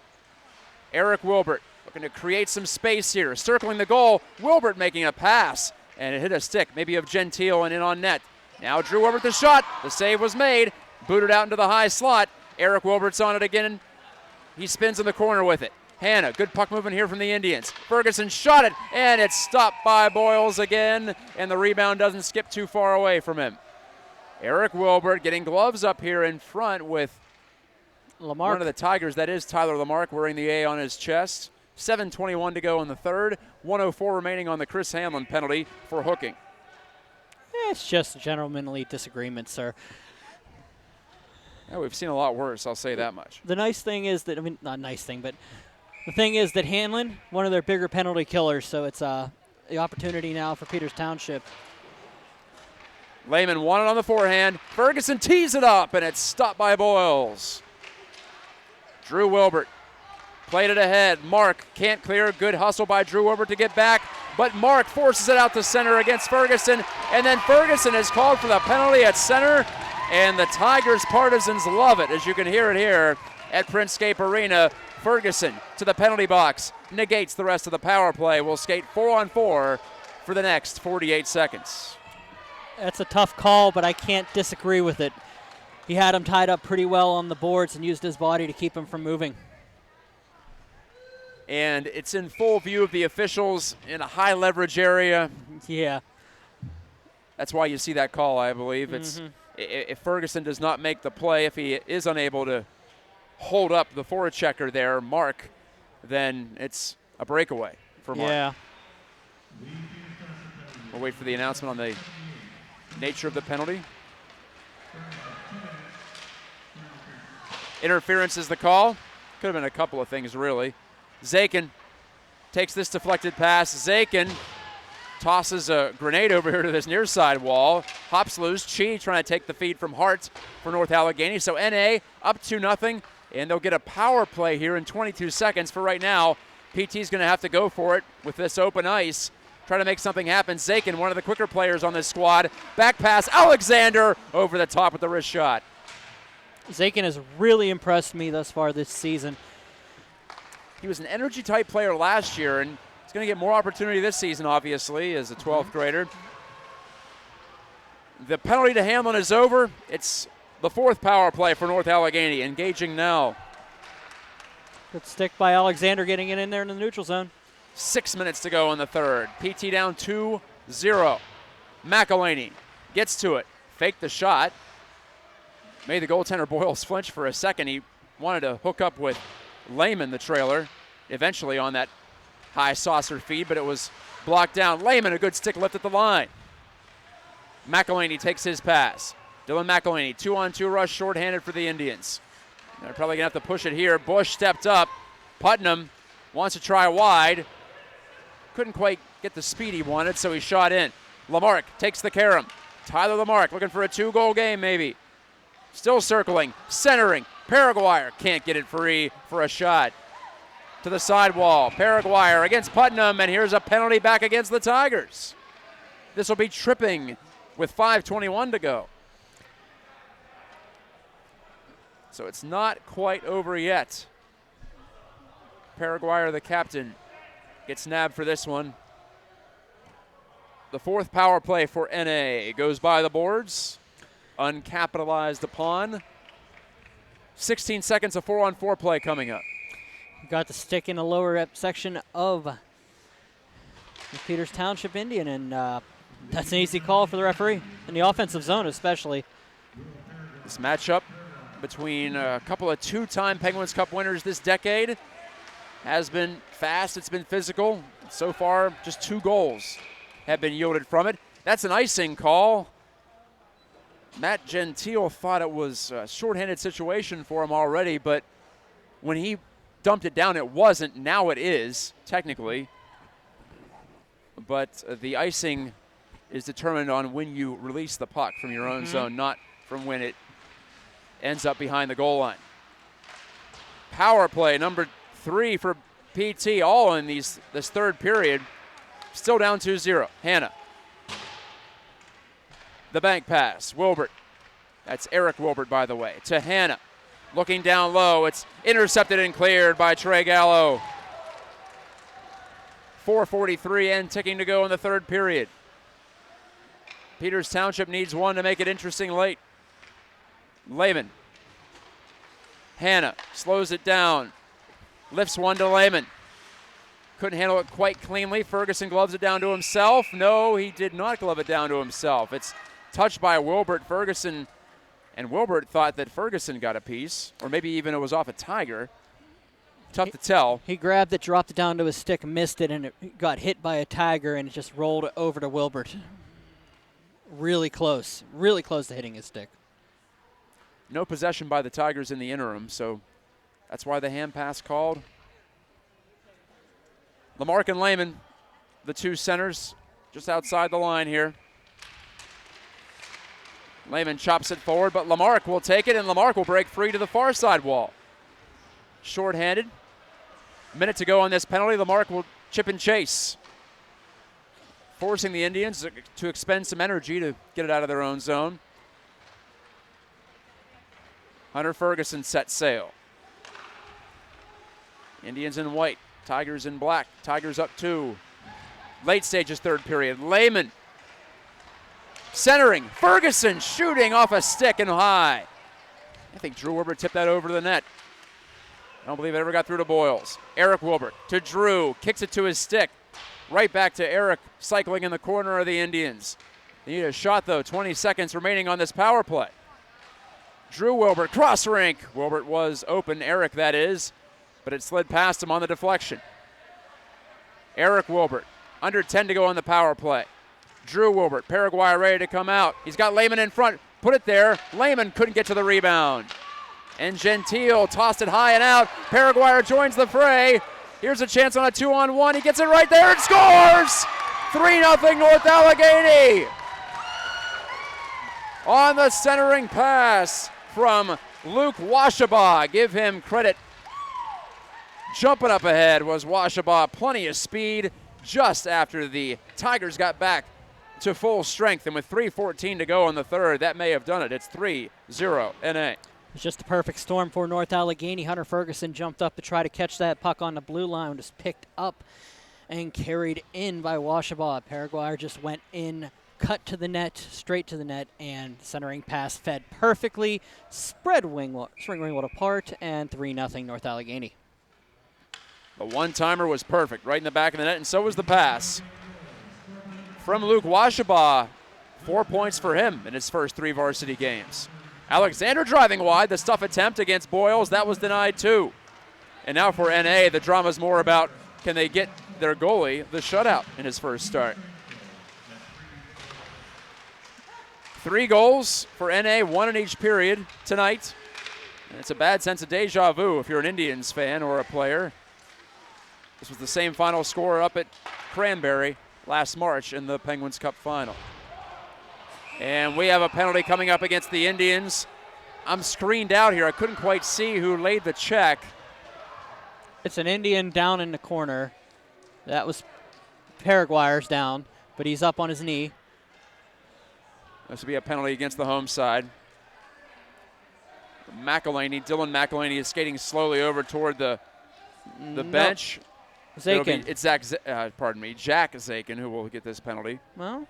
Eric Wilbert looking to create some space here, circling the goal. Wilbert making a pass, and it hit a stick, maybe of Gentile and in on net. Now Drew Wilbert the shot, the save was made, booted out into the high slot. Eric Wilbert's on it again. He spins in the corner with it. Hanna, good puck movement here from the Indians. Ferguson shot it, and it's stopped by Boyles again, and the rebound doesn't skip too far away from him. Eric Wilbert getting gloves up here in front with Lamarck. One of the Tigers, that is Tyler Lamarck, wearing the A on his chest. 7:21 to go in the third. 1:04 remaining on the Chris Hanlon penalty for hooking. It's just gentlemanly disagreement, sir. Yeah, we've seen a lot worse, I'll say that much. The nice thing is that, I mean, not nice thing, but the thing is that Hanlon, one of their bigger penalty killers, so it's the opportunity now for Peters Township. Lehman won it on the forehand. Ferguson tees it up, and it's stopped by Boyles. Drew Wilbert played it ahead. Mark can't clear. Good hustle by Drew Wilbert to get back, but Mark forces it out to center against Ferguson, and then Ferguson is called for the penalty at center, and the Tigers partisans love it, as you can hear it here at Printscape Arena. Ferguson to the penalty box, negates the rest of the power play. Will skate 4-on-4 for the next 48 seconds. That's a tough call, but I can't disagree with it. he had him tied up pretty well on the boards and used his body to keep him from moving. And it's in full view of the officials in a high leverage area. Yeah. That's why you see that call, I believe. It's if Ferguson does not make the play, if he is unable to hold up the forechecker there, Mark, then it's a breakaway for Mark. Yeah. We'll wait for the announcement on the nature of the penalty. Interference is the call. Could have been a couple of things, really. Zakin takes this deflected pass. Zakin tosses a grenade over here to this near side wall. Hops loose. Chi trying to take the feed from Hart for North Allegheny. So NA up 2-0, and they'll get a power play here in 22 seconds. For right now, PT's going to have to go for it with this open ice. Try to make something happen. Zakin, one of the quicker players on this squad. Back pass. Alexander over the top with the wrist shot. Zakin has really impressed me thus far this season. He was an energy-type player last year, and he's going to get more opportunity this season, obviously, as a 12th grader. The penalty to Hamlin is over. It's the 4th power play for North Allegheny, engaging now. Good stick by Alexander getting it in there in the neutral zone. 6 minutes to go in the 3rd. PT down 2-0. McElhaney gets to it. Faked the shot. Made the goaltender Boyles flinch for a second. He wanted to hook up with Lehman, the trailer, eventually on that high saucer feed, but it was blocked down. Lehman, a good stick lift at the line. McElhaney takes his pass. Dylan McElhaney, 2-on-2 rush, shorthanded for the Indians. They're probably going to have to push it here. Bush stepped up. Putnam wants to try wide. Couldn't quite get the speed he wanted, so he shot in. Lamarck takes the carom. Tyler Lamarck looking for a 2-goal game, maybe. Still circling, centering. Paraguayer can't get it free for a shot. To the sidewall. Paraguayer against Putnam, and here's a penalty back against the Tigers. This will be tripping with 5:21 to go. So it's not quite over yet. Paraguayer, the captain, gets nabbed for this one. The 4th power play for NA goes by the boards. Uncapitalized upon. 16 seconds of 4-on-4 play coming up. Got the stick in the lower section of the Peters Township Indian, and that's an easy call for the referee, in the offensive zone especially. This matchup between a couple of 2-time Penguins Cup winners this decade has been fast, it's been physical. So far, just 2 goals have been yielded from it. That's an icing call. Matt Gentile thought it was a shorthanded situation for him already, but when he dumped it down, it wasn't. Now it is, technically. But the icing is determined on when you release the puck from your own zone, not from when it ends up behind the goal line. Power play number 3 for PT, all in this 3rd period. Still down 2-0. Hannah. The bank pass. Wilbert. That's Eric Wilbert, by the way. To Hannah. Looking down low. It's intercepted and cleared by Trey Gallo. 4:43 and ticking to go in the 3rd period. Peters Township needs one to make it interesting late. Lehman. Hannah slows it down. Lifts one to Lehman. Couldn't handle it quite cleanly. Ferguson gloves it down to himself. No, he did not glove it down to himself. It's touched by Wilbert. Ferguson, and Wilbert thought that Ferguson got a piece, or maybe even it was off a Tiger. Tough to tell. He grabbed it, dropped it down to his stick, missed it, and it got hit by a Tiger, and it just rolled over to Wilbert. Really close to hitting his stick. No possession by the Tigers in the interim, so that's why the hand pass called. Lamarck and Lehman, the 2 centers, just outside the line here. Lehman chops it forward, but Lamarck will take it, and Lamarck will break free to the far side wall. Short-handed. Minute to go on this penalty. Lamarck will chip and chase, forcing the Indians to expend some energy to get it out of their own zone. Hunter Ferguson sets sail. Indians in white, Tigers in black. Tigers up 2. Late stages 3rd period. Lehman centering. Ferguson shooting off a stick and high. I think Drew Wilbert tipped that over to the net. I don't believe it ever got through to Boyles. Eric Wilbert to Drew, kicks it to his stick. Right back to Eric, cycling in the corner of the Indians. They need a shot, though. 20 seconds remaining on this power play. Drew Wilbert, cross rink. Wilbert was open, Eric that is, but it slid past him on the deflection. Eric Wilbert, under 10 to go on the power play. Drew Wilbert, Paraguay ready to come out. He's got Lehman in front, put it there. Lehman couldn't get to the rebound. And Gentile tossed it high and out. Paraguay joins the fray. Here's a chance on a 2-on-1. He gets it right there and scores! 3-0 North Allegheny. On the centering pass from Luke Washabaugh. Give him credit. Jumping up ahead was Washabaugh. Plenty of speed just after the Tigers got back to full strength. And with 3:14 to go in the third, that may have done it. It's 3-0 NA. It's just a perfect storm for North Allegheny. Hunter Ferguson jumped up to try to catch that puck on the blue line, just picked up and carried in by Washabaugh. Paraguay just went in, cut to the net, straight to the net, and centering pass fed perfectly, spread Spring Ringwood apart, and 3-0 North Allegheny. The one-timer was perfect, right in the back of the net, and so was the pass. From Luke Washabaugh, 4 points for him in his first 3 varsity games. Alexander driving wide, the stuff attempt against Boyles, that was denied too. And now for NA, the drama's more about can they get their goalie the shutout in his first start. 3 goals for NA, 1 in each period tonight. And it's a bad sense of deja vu if you're an Indians fan or a player. This was the same final score up at Cranberry last March in the Penguins Cup final. And we have a penalty coming up against the Indians. I'm screened out here. I couldn't quite see who laid the check. It's an Indian down in the corner. That was Paraguayers down, but he's up on his knee. This will be a penalty against the home side. Dylan McElhaney is skating slowly over toward the bench. Zakin. It's Jack Zakin who will get this penalty. Well,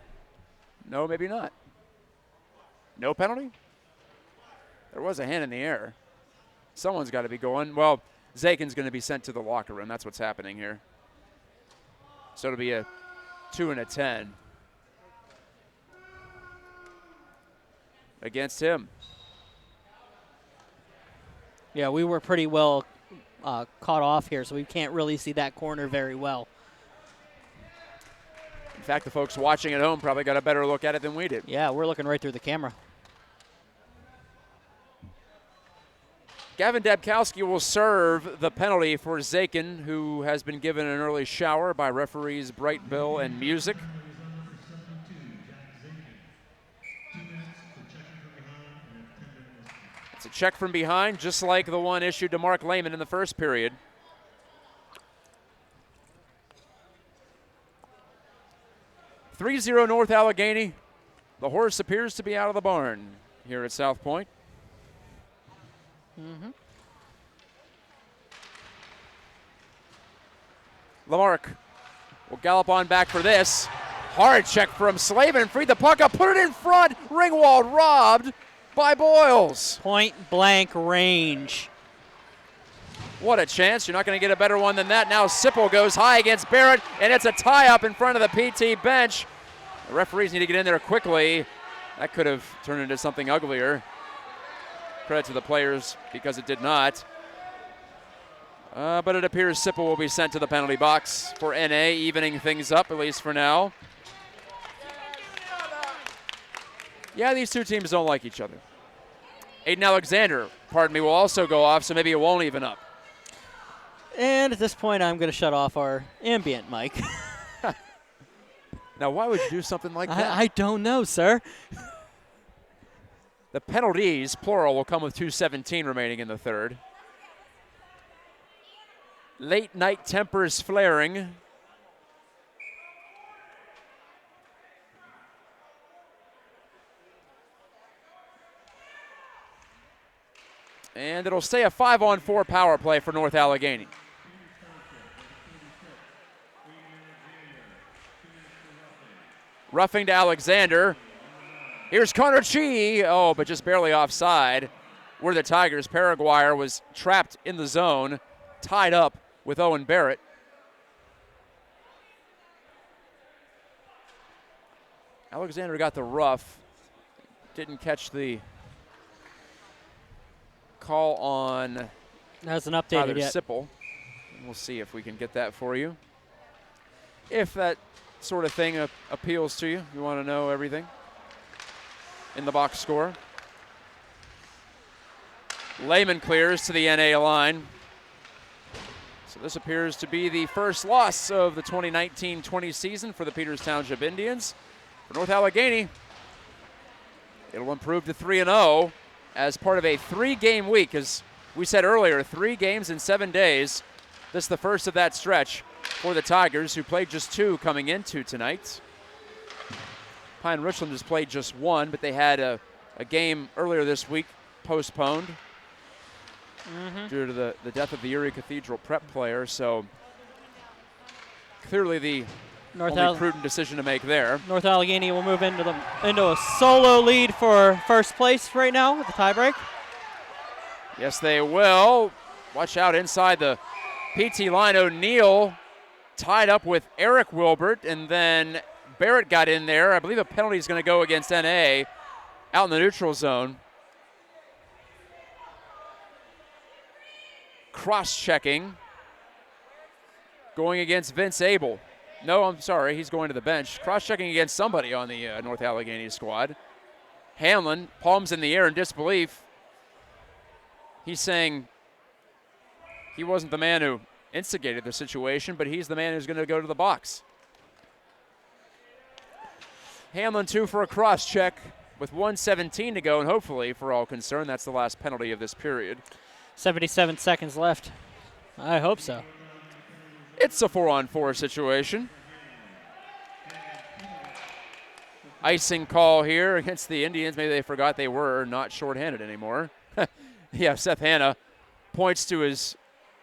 no, maybe not. No penalty? There was a hand in the air. Someone's got to be going. Well, Zakin's going to be sent to the locker room. That's what's happening here. So it'll be a 2 and a 10 against him. Yeah, we were pretty well caught off here, so we can't really see that corner very well. In fact, the folks watching at home probably got a better look at it than we did. Yeah, we're looking right through the camera. Gavin Dabkowski will serve the penalty for Zakin, who has been given an early shower by referees Bright Bill and Music. It's a check from behind, just like the one issued to Mark Lehman in the first period. (3-0 North Allegheny. The horse appears to be out of the barn here at South Point. Lamarck will gallop on back for this. Hard check from Slavin, freed the puck up, put it in front. Ringwald robbed by Boyles. Point blank range. What a chance. You're not going to get a better one than that. Now Sipple goes high against Barrett, and it's a tie-up in front of the PT bench. The referees need to get in there quickly. That could have turned into something uglier. Credit to the players because it did not. But it appears Sipple will be sent to the penalty box for NA, evening things up, at least for now. Yeah, these two teams don't like each other. Aiden Alexander, will also go off, so maybe it won't even up. And at this point, I'm going to shut off our ambient mic. Now, why would you do something like that? I don't know, sir. The penalties, plural, will come with 2:17 remaining in the third. Late night tempers flaring. And it'll stay a 5-on-4 power play for North Allegheny. Roughing to Alexander. Here's Connor Chee. Oh, but just barely offside. were the Tigers. Paraguayer was trapped in the zone, tied up with Owen Barrett. Alexander got the rough. Didn't catch the call on Hasn't updated Tyler yet. Sipple. We'll see if we can get that for you. If that sort of thing appeals to you, you want to know everything in the box score. Lehman clears to the NA line. So this appears to be the first loss of the 2019-20 season for the Peters Township Indians. For North Allegheny, it'll improve to 3-0 as part of a 3-game week. As we said earlier, 3 games in 7 days. This is the first of that stretch for the Tigers, who played just 2 coming into tonight. Pine Richland has played just 1, but they had a game earlier this week postponed due to the death of the Erie Cathedral prep player. So clearly the only prudent decision to make there. North Allegheny will move into a solo lead for first place right now with the tiebreak. Yes, they will. Watch out inside the PT line. O'Neill tied up with Eric Wilbert, and then Barrett got in there. I believe a penalty is going to go against NA out in the neutral zone. Cross-checking. Going against Vince Abel. No, I'm sorry, he's going to the bench. Cross-checking against somebody on the North Allegheny squad. Hanlon, palms in the air in disbelief. He's saying he wasn't the man who instigated the situation, but he's the man who's going to go to the box. Hanlon 2 for a cross-check with 1:17 to go, and hopefully, for all concerned, that's the last penalty of this period. 77 seconds left. I hope so. It's a 4-on-4 situation. Icing call here against the Indians. Maybe they forgot they were not shorthanded anymore. Yeah, Seth Hanna points to his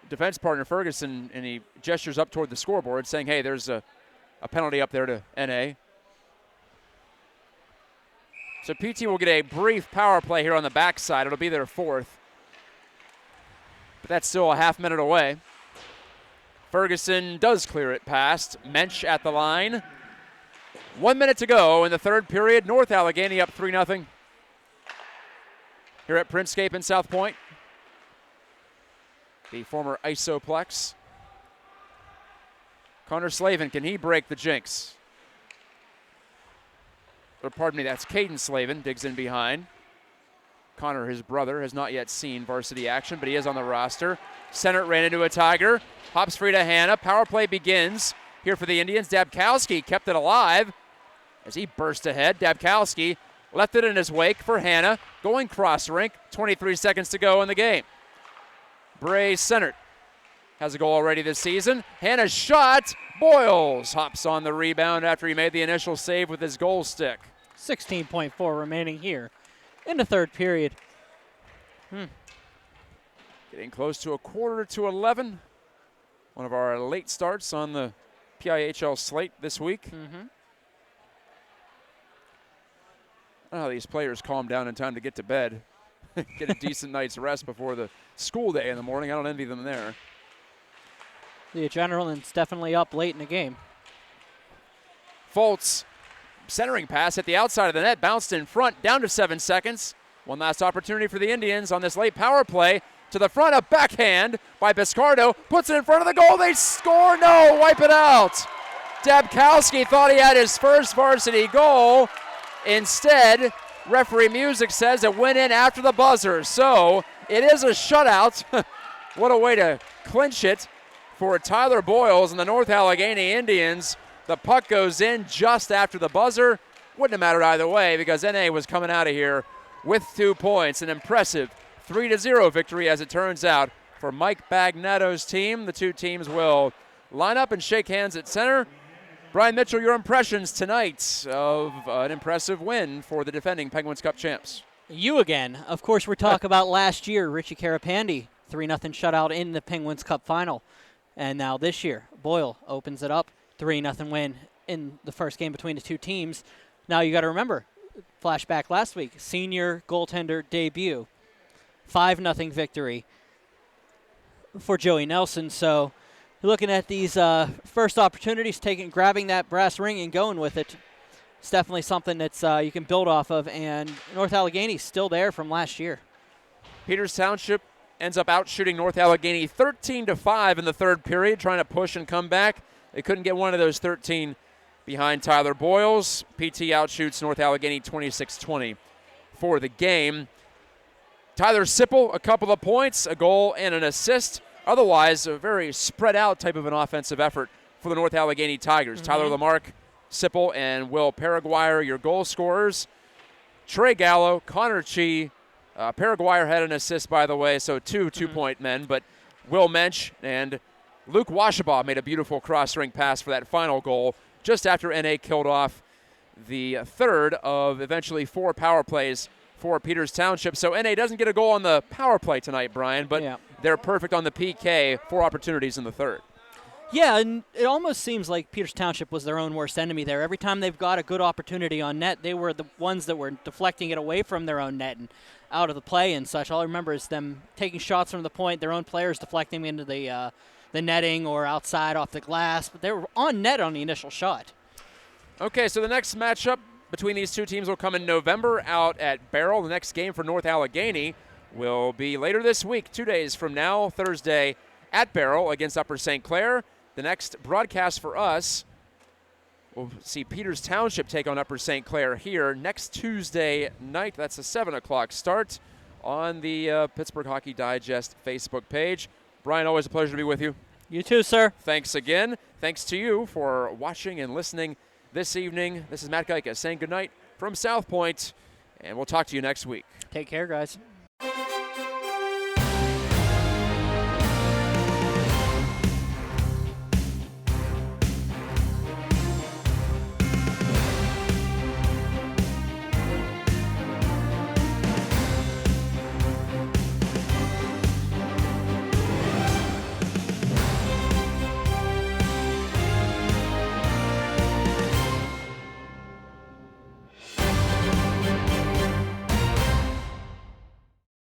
defense partner Ferguson, and he gestures up toward the scoreboard saying, hey, there's a penalty up there to NA. So PT will get a brief power play here on the backside. It'll be their 4th. But that's still a half minute away. Ferguson does clear it past Mensch at the line. 1 minute to go in the 3rd period. North Allegheny up 3-0 here at Princescape in South Point, the former Isoplex. Connor Slavin, can he break the jinx? Or pardon me, that's Caden Slavin, digs in behind. Connor, his brother, has not yet seen varsity action, but he is on the roster. Center ran into a Tiger. Hops free to Hanna. Power play begins here for the Indians. Dabkowski kept it alive as he burst ahead. Dabkowski left it in his wake for Hanna. Going cross rink. 23 seconds to go in the game. Bray centered. Has a goal already this season. Hanna's shot. Boyles hops on the rebound after he made the initial save with his goal stick. 16.4 remaining here in the 3rd period. Getting close to 11:15. One of our late starts on the PIHL slate this week. I don't know how these players calm down in time to get to bed. Get a decent night's rest before the school day in the morning. I don't envy them there. The adrenaline's definitely up late in the game. Foltz, centering pass at the outside of the net, bounced in front, down to 7 seconds. One last opportunity for the Indians on this late power play. To the front, a backhand by Biscardo, puts it in front of the goal. They score, no, wipe it out. Dabkowski thought he had his first varsity goal. Instead, referee music says it went in after the buzzer. So it is a shutout. What a way to clinch it for Tyler Boyles and the North Allegheny Indians. The puck goes in just after the buzzer. Wouldn't have mattered either way because NA was coming out of here with 2 points. An impressive 3-0 victory, as it turns out, for Mike Bagnato's team. The two teams will line up and shake hands at center. Brian Mitchell, your impressions tonight of an impressive win for the defending Penguins Cup champs. You again. Of course, we're talking about last year, Richie Carapandi, 3-0 shutout in the Penguins Cup final. And now this year, Boyle opens it up, 3-0 win in the first game between the two teams. Now you got to remember, flashback last week, senior goaltender debut. 5-0 victory for Joey Nelson. So looking at these first opportunities, grabbing that brass ring and going with it. It's definitely something that's you can build off of, and North Allegheny's still there from last year. Peters Township ends up outshooting North Allegheny 13-5 in the third period, trying to push and come back. They couldn't get one of those 13 behind Tyler Boyles. PT outshoots North Allegheny 26-20 for the game. Tyler Sipple, a couple of points, a goal, and an assist. Otherwise, a very spread out type of an offensive effort for the North Allegheny Tigers. Tyler Lamarck, Sipple, and Will Paraguayer, your goal scorers. Trey Gallo, Connor Chi. Paraguayer had an assist, by the way, so two-point men. But Will Mensch and Luke Washabaugh made a beautiful cross-ring pass for that final goal just after NA killed off the third of eventually 4 power plays for Peters Township. So NA doesn't get a goal on the power play tonight, Brian, but they're perfect on the PK, 4 opportunities in the third. Yeah, and it almost seems like Peters Township was their own worst enemy there. Every time they've got a good opportunity on net, they were the ones that were deflecting it away from their own net and out of the play and such. All I remember is them taking shots from the point, their own players deflecting them into the netting or outside off the glass, but they were on net on the initial shot. Okay, so the next matchup between these two teams will come in November out at Barrel. The next game for North Allegheny will be later this week, 2 days from now, Thursday at Barrel against Upper St. Clair. The next broadcast for us, we'll see Peters Township take on Upper St. Clair here next Tuesday night. That's a 7 o'clock start on the Pittsburgh Hockey Digest Facebook page. Brian, always a pleasure to be with you. You too, sir. Thanks again. Thanks to you for watching and listening this evening. This is Matt Geika saying goodnight from South Point, and we'll talk to you next week. Take care, guys.